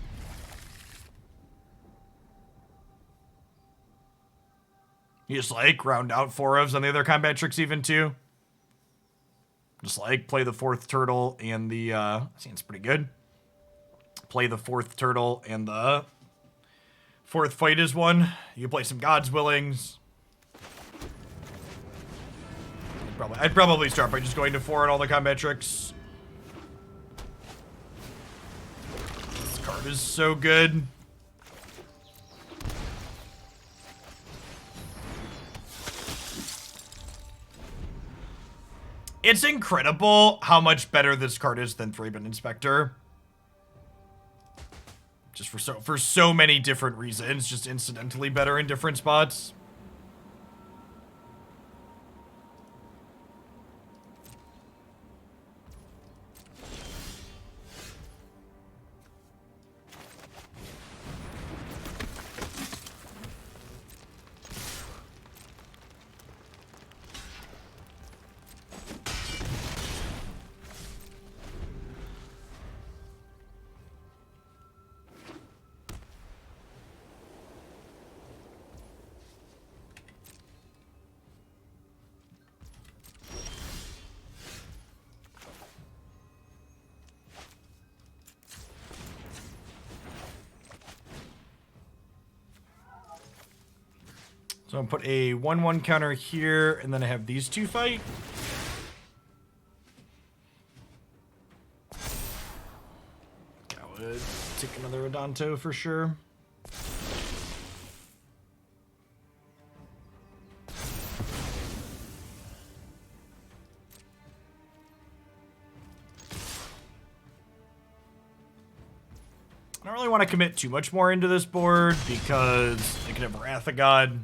You just like round out 4-ofs on the other combat tricks even too. Just like play the 4th turtle and the seems pretty good. Play the 4th turtle and the 4th fight is one. You play some God's Willings. I'd probably start by just going to 4 on all the combat tricks. This card is so good. It's incredible how much better this card is than Thraben Inspector. Just for so many different reasons, just incidentally better in different spots. So I'm gonna put a 1/1 counter here, and then I have these two fight. I would take another Adanto for sure. I don't really want to commit too much more into this board because I could have Wrath of God.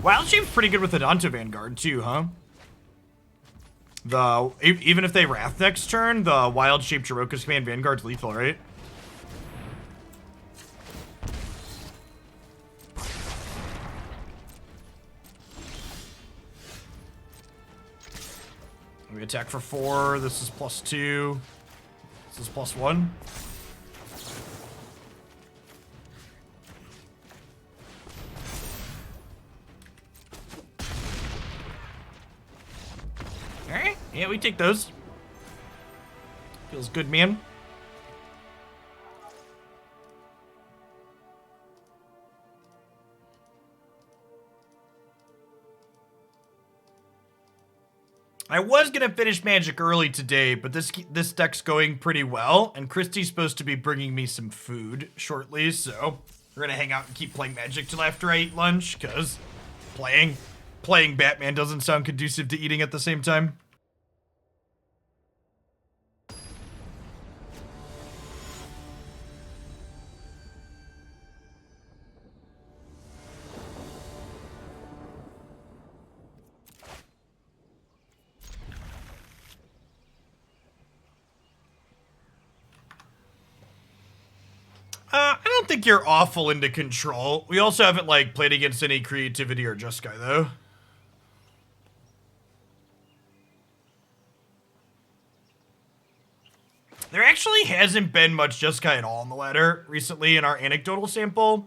Wild Shape's pretty good with Adanto Vanguard too, huh? Even if they Wrath next turn, the Wild Shape Dromoka's Command Vanguard's lethal, right? We attack for 4. This is +2. This is +1. Alright, yeah, we take those. Feels good, man. I was gonna finish Magic early today, but this deck's going pretty well, and Christy's supposed to be bringing me some food shortly, so we're gonna hang out and keep playing Magic till after I eat lunch, because playing Batman doesn't sound conducive to eating at the same time. I don't think you're awful into control. We also haven't, like, played against any creativity or Jeskai, though. There actually hasn't been much Jeskai at all on the ladder recently in our anecdotal sample.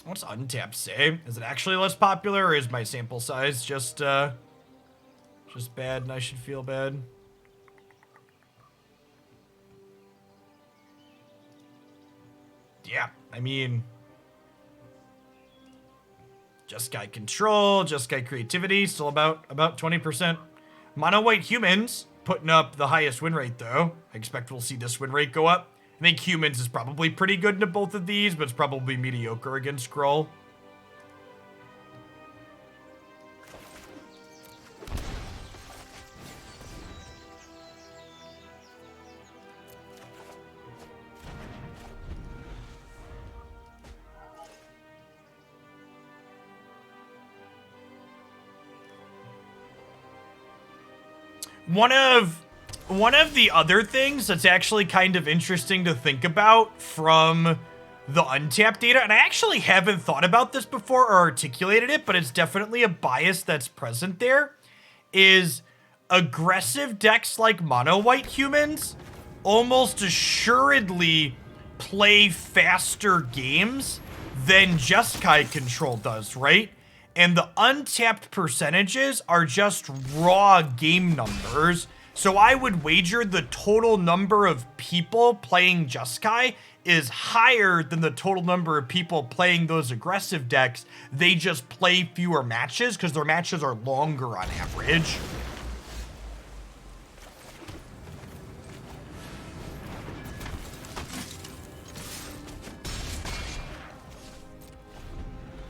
What's Untapped say? Is it actually less popular, or is my sample size just bad and I should feel bad? Yeah, I mean... Jeskai control, Jeskai creativity, still about 20%. Mono white humans putting up the highest win rate though. I expect we'll see this win rate go up. I think humans is probably pretty good into both of these, but it's probably mediocre against Skrull. One of the other things that's actually kind of interesting to think about from the untapped data, and I actually haven't thought about this before or articulated it, but it's definitely a bias that's present there, is aggressive decks like mono white humans almost assuredly play faster games than Jeskai control does, right? And the untapped percentages are just raw game numbers. So I would wager the total number of people playing Jeskai is higher than the total number of people playing those aggressive decks. They just play fewer matches because their matches are longer on average.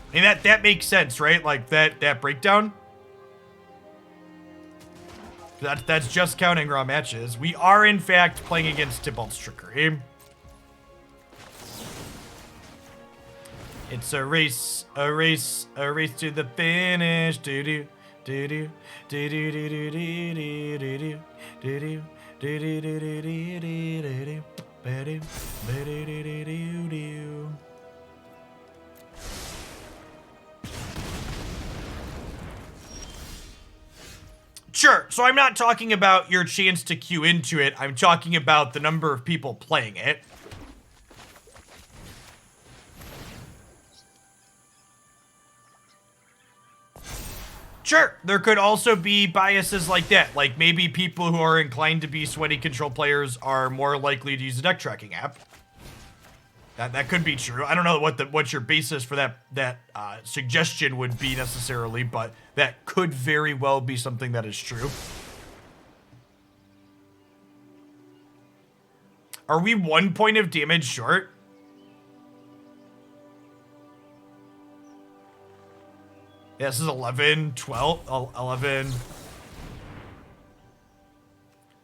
I mean, that makes sense, right? Like, that breakdown? That's just counting raw matches. We are, in fact, playing against Tybalt's Trickery. It's a race to the finish. Do-do, do-do, do-do, do-do, do-do, do-do, do-do, do-do, do-do, do-do, do-do, do-do. Sure, so I'm not talking about your chance to queue into it, I'm talking about the number of people playing it. Sure, there could also be biases like that, like maybe people who are inclined to be sweaty control players are more likely to use a deck tracking app. That could be true. I don't know what your basis for that suggestion would be necessarily, but that could very well be something that is true. Are we 1 point of damage short? Yeah, this is 11, 12, 11.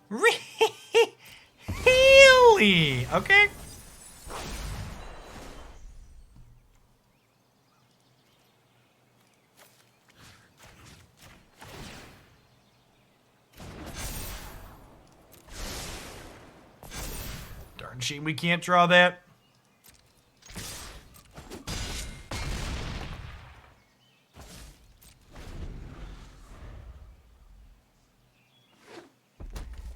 Really? Okay. Darn shame we can't draw that.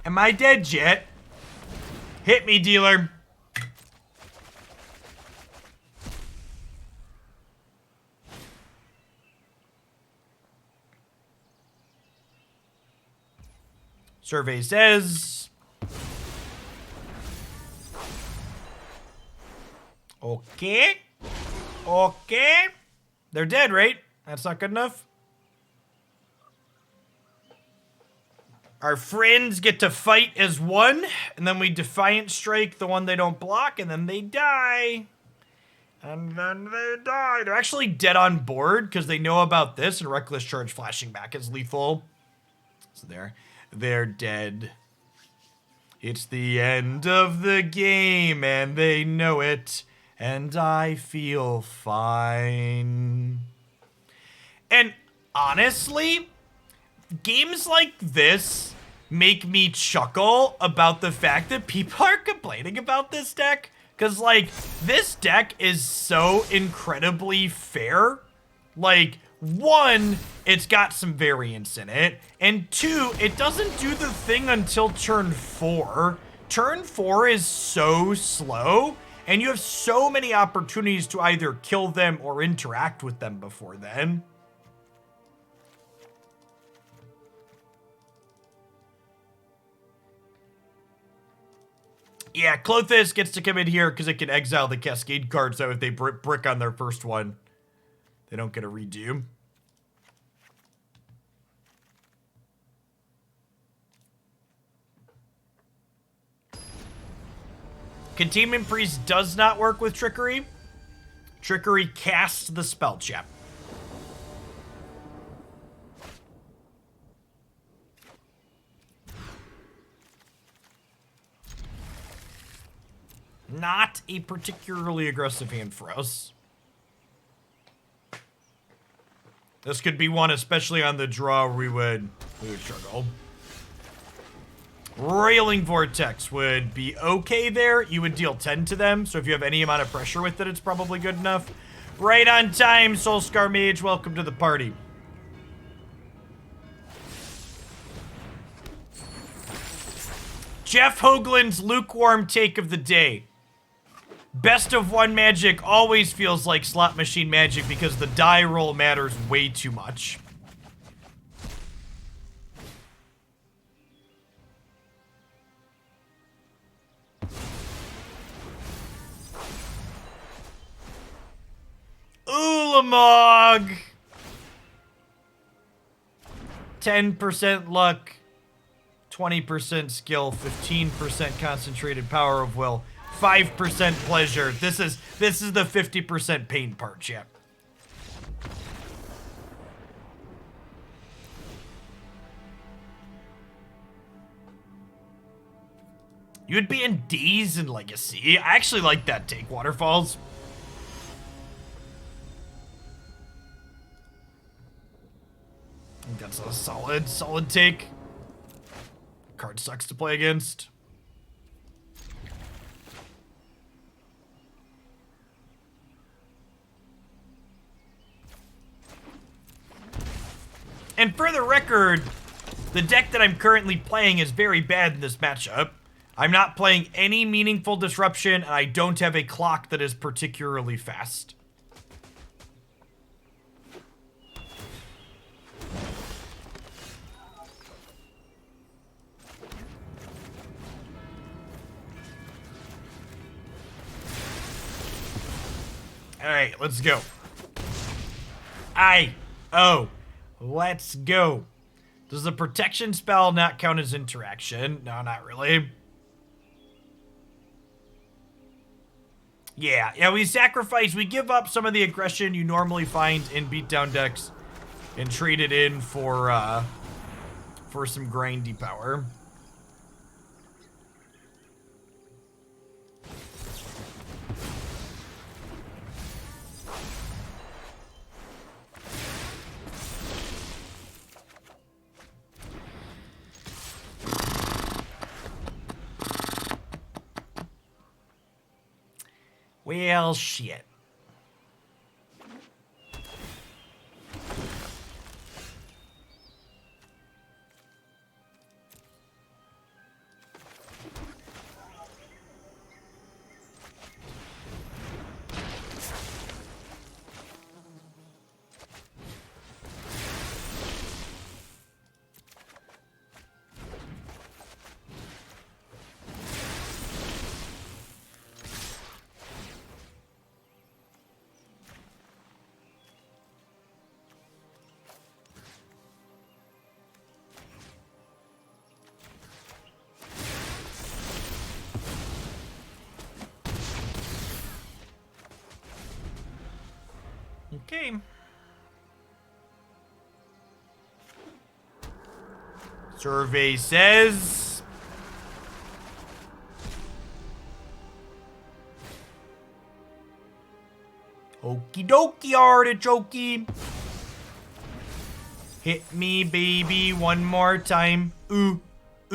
Am I dead yet? Hit me, dealer. Survey says... Okay. Okay. They're dead, right? That's not good enough? Our friends get to fight as one, and then we Defiant Strike the one they don't block, and then they die. And then they die. They're actually dead on board because they know about this, and Reckless Charge flashing back is lethal. So they're dead. It's the end of the game, and they know it, and I feel fine. And honestly, games like this make me chuckle about the fact that people are complaining about this deck. Because, like, this deck is so incredibly fair. Like, one, it's got some variance in it. And two, it doesn't do the thing until turn 4. Turn 4 is so slow, and you have so many opportunities to either kill them or interact with them before then. Yeah, Klothys gets to come in here because it can exile the Cascade card, so if they brick on their first one, they don't get a redo. Containment Priest does not work with Trickery. Trickery casts the spell check. Not a particularly aggressive hand for us. This could be one, especially on the draw, where we would struggle. Roiling Vortex would be okay there. You would deal 10 to them, so if you have any amount of pressure with it, it's probably good enough. Right on time, Soul-Scar Mage. Welcome to the party. Jeff Hoagland's lukewarm take of the day. Best of one Magic always feels like slot machine Magic because the die roll matters way too much. Ulamog! 10% luck, 20% skill, 15% concentrated power of will, 5% pleasure. This is the 50% pain part, chap. You would be in D's and Legacy. I actually like that take, Waterfalls. I think that's a solid take. Card sucks to play against. And for the record, the deck that I'm currently playing is very bad in this matchup. I'm not playing any meaningful disruption, and I don't have a clock that is particularly fast. Alright, let's go. Let's go. Does the protection spell not count as interaction? No, not really. Yeah, we sacrifice, we give up some of the aggression you normally find in beatdown decks and trade it in for some grindy power. Well, shit. Okay. Survey says okie dokie, artichoke. Hit me, baby, one more time. Ooh,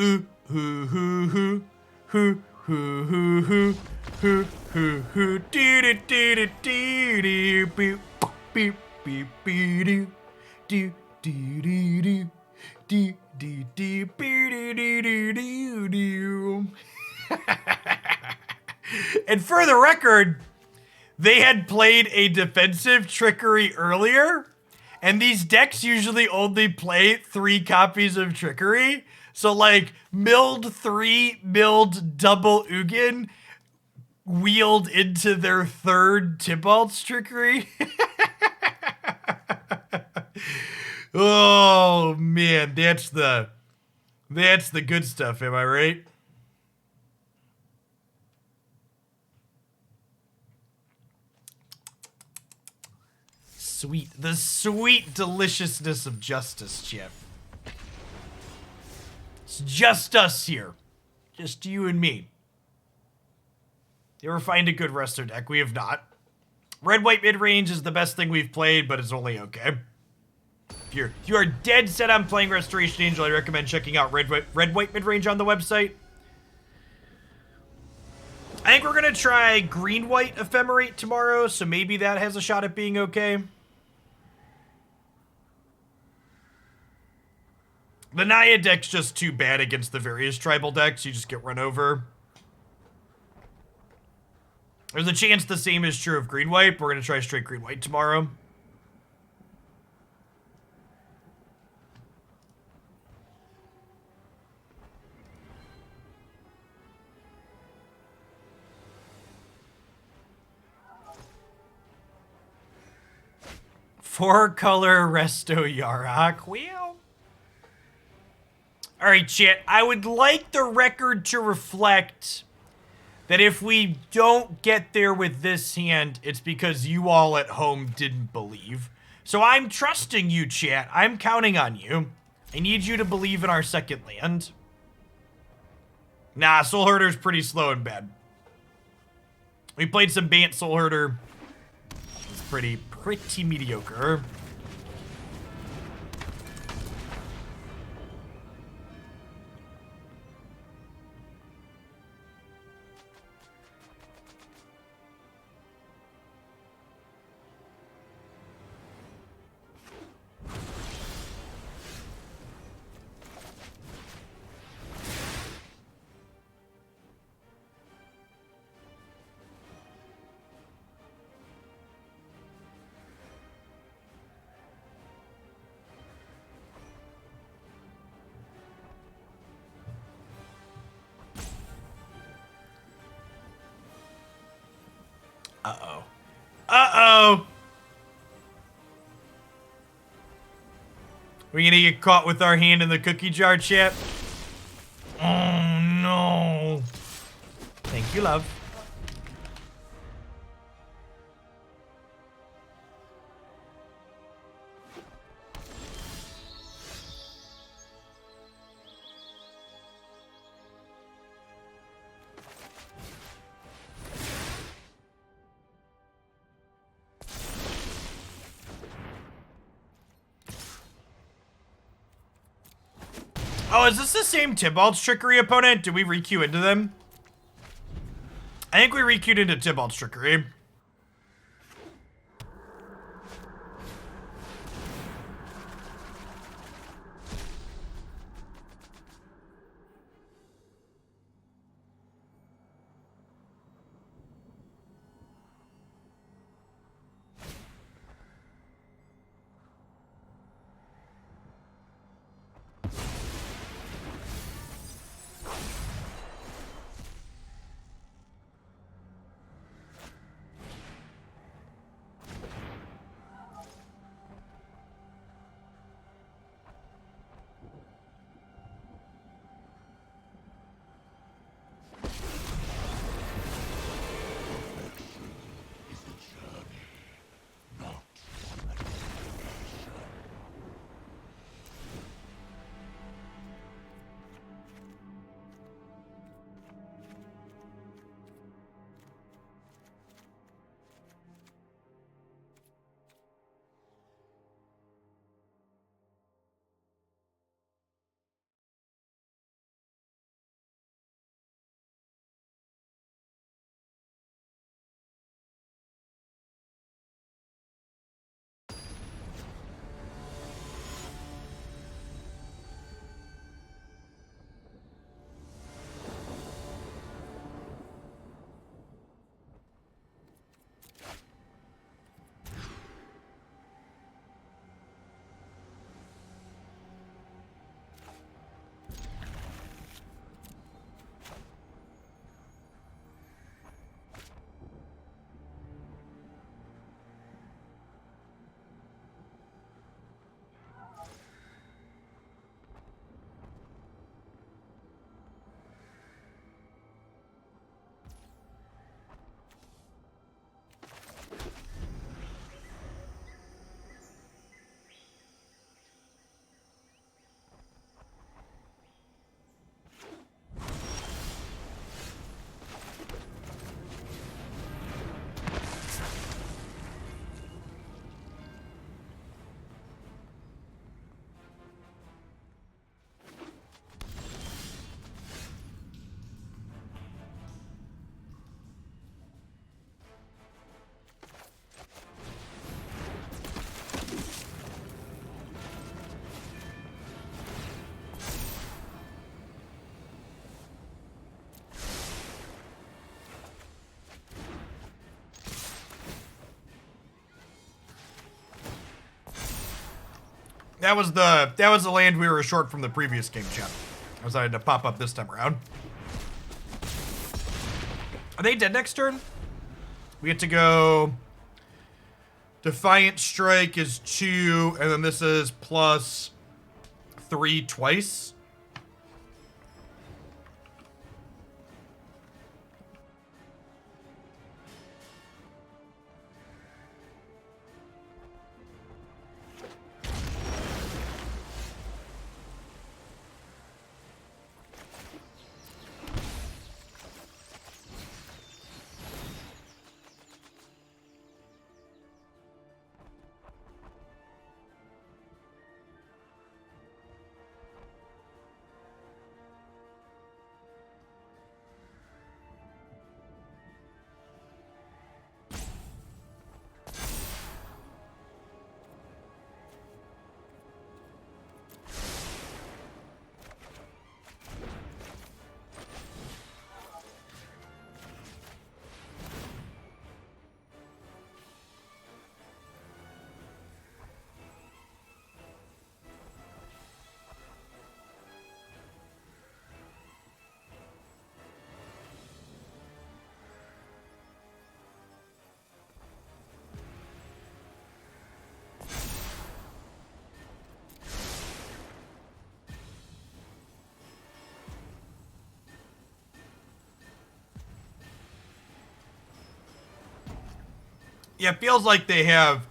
Ooh, hoo, hoo, hoo, hoo, hoo, hoo, hoo, hoo, hoo, hoo, doo, doo, doo, doo, doo, beep, beep, beep, beep, doo, doo, doo, doo, doo, doo, doo, doo, doo, doo, doo, doo, doo. And for the record, they had played a defensive Trickery earlier, and these decks usually only play 3 copies of Trickery. So like milled 3, milled double Ugin, wheeled into their 3rd Tybalt's Trickery. Oh man, that's the good stuff, am I right? Sweet, the sweet deliciousness of justice, Chip. It's just us here. Just you and me. You ever find a good wrestler deck? We have not. Red-white mid-range is the best thing we've played, but it's only okay. If you are dead set on playing Restoration Angel, I recommend checking out red-white mid-range on the website. I think we're going to try green-white Ephemerate tomorrow, so maybe that has a shot at being okay. The Naya deck's just too bad against the various tribal decks. You just get run over. There's a chance the same is true of green-white. We're going to try straight green-white tomorrow. Four-color Resto Yarok. Well. Alright, chat. I would like the record to reflect that if we don't get there with this hand, it's because you all at home didn't believe. So I'm trusting you, chat. I'm counting on you. I need you to believe in our second land. Nah, Soul Herder's pretty slow and bad. We played some Bant Soul Herder. It's pretty mediocre. Uh-oh. Uh-oh! We're gonna get caught with our hand in the cookie jar, chat? Oh, no. Thank you, love. Oh, is this the same Tybalt's Trickery opponent? Did we re-queue into them? I think we re-queued into Tybalt's Trickery. That was the land we were short from the previous game, chat. I decided to pop up this time around. Are they dead next turn? We get to go. Defiant Strike is 2, and then this is +3 twice. Yeah, it feels like they have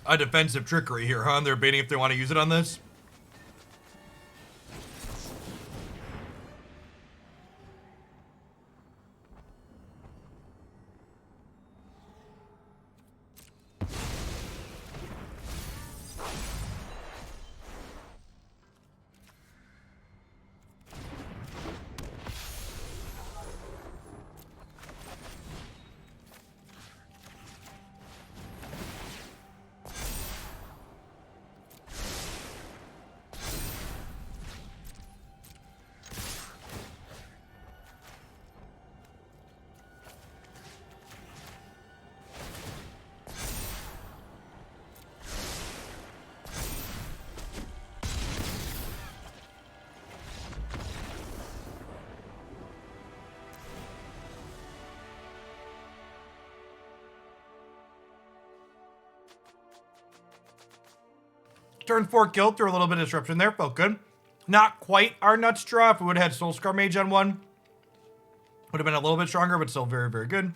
a defensive trickery here, huh? They're debating if they want to use it on this. Turn 4 kill through a little bit of disruption there. Felt good. Not quite our nuts draw. If we would have had Soul-Scar Mage on one, would have been a little bit stronger, but still very, very good.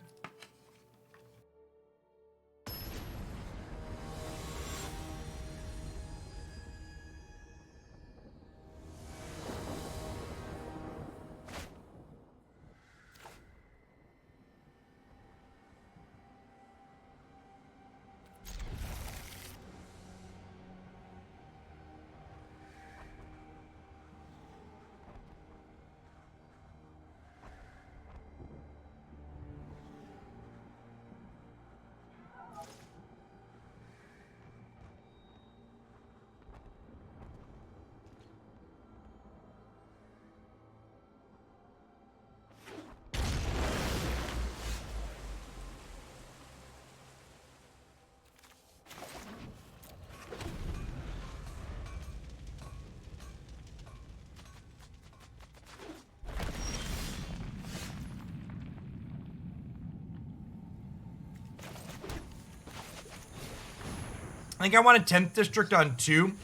I think I want a 10th district on 2.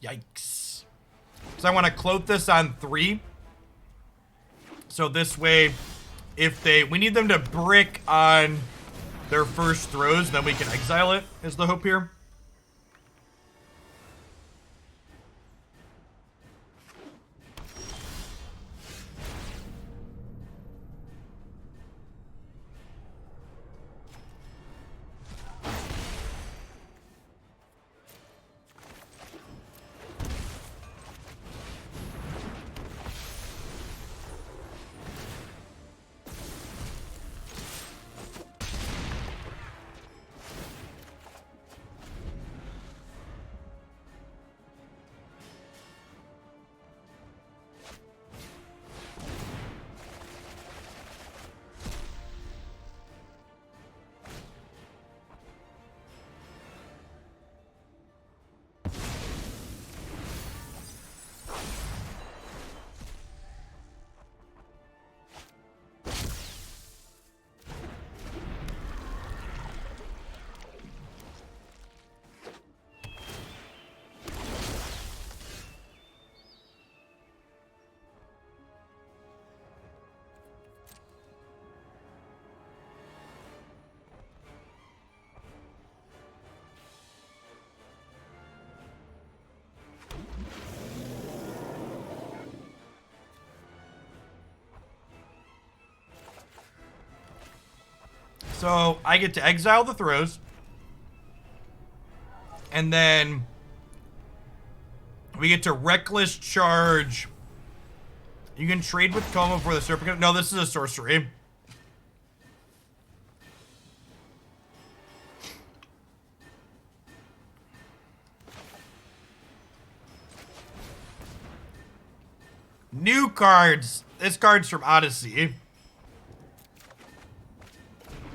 Yikes. So I want to Klothys on 3. So this way, if we need them to brick on their first throws, then we can exile it, is the hope here. So I get to exile the throws. And then we get to reckless charge. You can trade with Coma for the Serpent. No, this is a sorcery. New cards. This card's from Odyssey.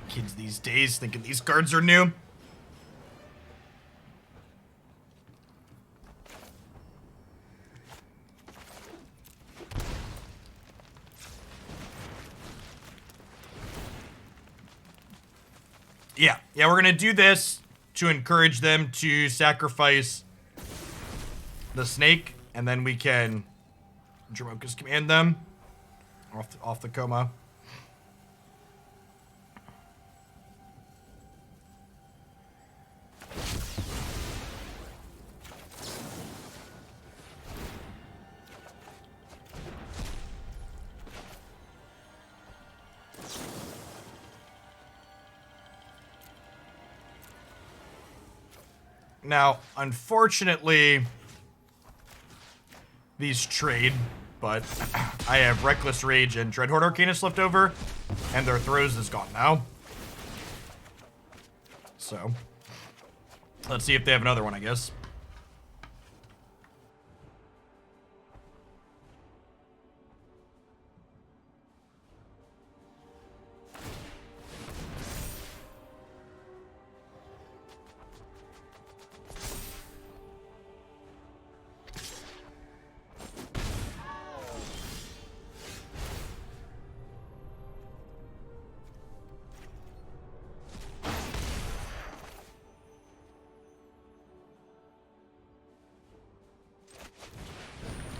Kids these days thinking these cards are new. Yeah, we're gonna do this to encourage them to sacrifice the snake, and then we can Dromoka's command them off the coma. Now, unfortunately, these trade, but I have Reckless Rage and Dreadhorde Arcanist left over, and their throws is gone now. So, let's see if they have another one, I guess.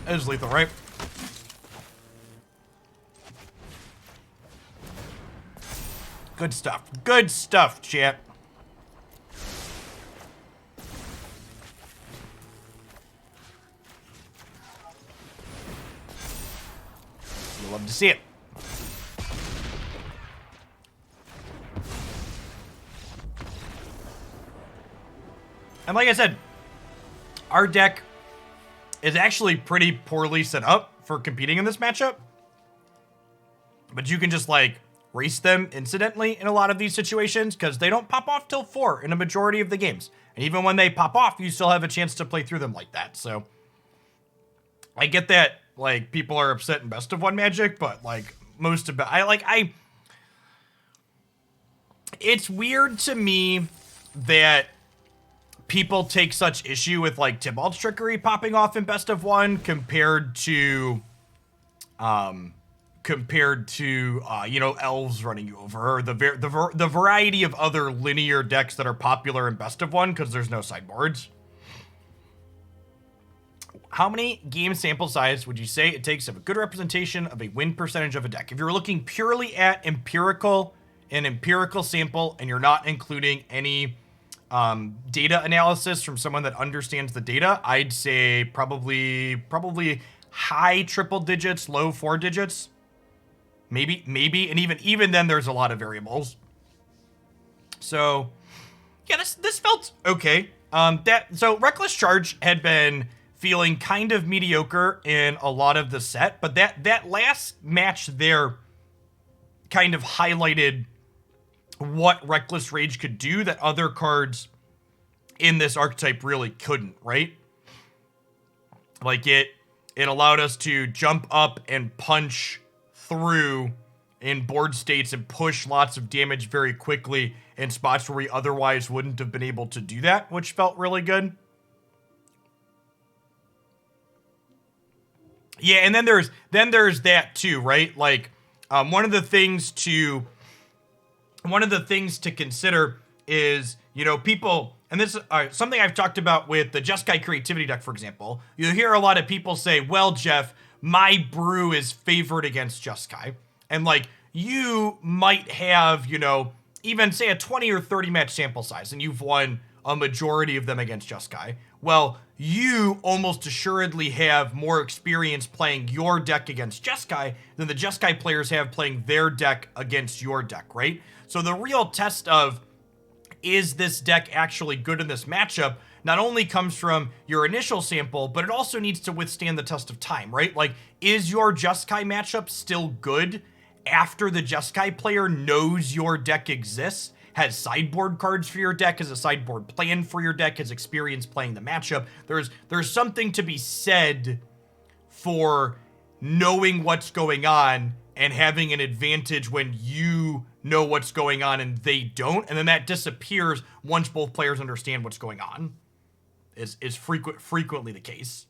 It is lethal, right? Good stuff. Good stuff, chat. You love to see it. And like I said, our deck is actually pretty poorly set up for competing in this matchup. But you can just, like, race them incidentally in a lot of these situations because they don't pop off till 4 in a majority of the games. And even when they pop off, you still have a chance to play through them like that. So, I get that, like, people are upset in best of 1 Magic, but, like, most of it... It's weird to me that people take such issue with, like, Tybalt's Trickery popping off in best of 1 compared to, you know, elves running you over, or the variety of other linear decks that are popular in best of 1 because there's no sideboards. How many game sample size would you say it takes of a good representation of a win percentage of a deck? If you're looking purely at an empirical sample and you're not including any data analysis from someone that understands the data, I'd say probably high triple digits, low 4 digits. Maybe, and even then there's a lot of variables. So, yeah, this felt okay. So Reckless Charge had been feeling kind of mediocre in a lot of the set, but that last match there kind of highlighted what Reckless Rage could do that other cards in this archetype really couldn't, right? Like, it allowed us to jump up and punch through in board states and push lots of damage very quickly in spots where we otherwise wouldn't have been able to do that, which felt really good. Yeah, and then there's that too, right? Like, one of the things to consider is, you know, people, and this is something I've talked about with the Jeskai Creativity deck, for example. You hear a lot of people say, well, Jeff, my brew is favored against Jeskai. And, like, you might have, you know, even say a 20 or 30 match sample size, and you've won a majority of them against Jeskai. Well, you almost assuredly have more experience playing your deck against Jeskai than the Jeskai players have playing their deck against your deck, right? So the real test of, is this deck actually good in this matchup, not only comes from your initial sample, but it also needs to withstand the test of time, right? Like, is your Jeskai matchup still good after the Jeskai player knows your deck exists, has sideboard cards for your deck, has a sideboard plan for your deck, has experience playing the matchup? There's something to be said for knowing what's going on and having an advantage when you know what's going on and they don't, and then that disappears once both players understand what's going on. Is frequently the case.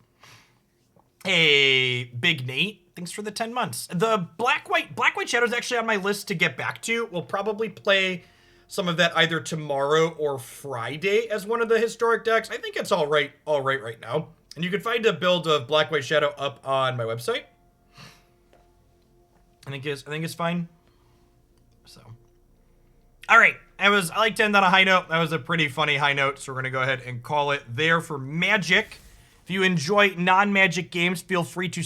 Hey, Big Nate, thanks for the 10 months. The Black-White Shadow is actually on my list to get back to. We'll probably play some of that either tomorrow or Friday as one of the historic decks. I think it's all right right now. And you can find a build of Black-White Shadow up on my website. I think it's fine. So, all right. I like to end on a high note. That was a pretty funny high note, so we're gonna go ahead and call it there for Magic. If you enjoy non-Magic games, feel free to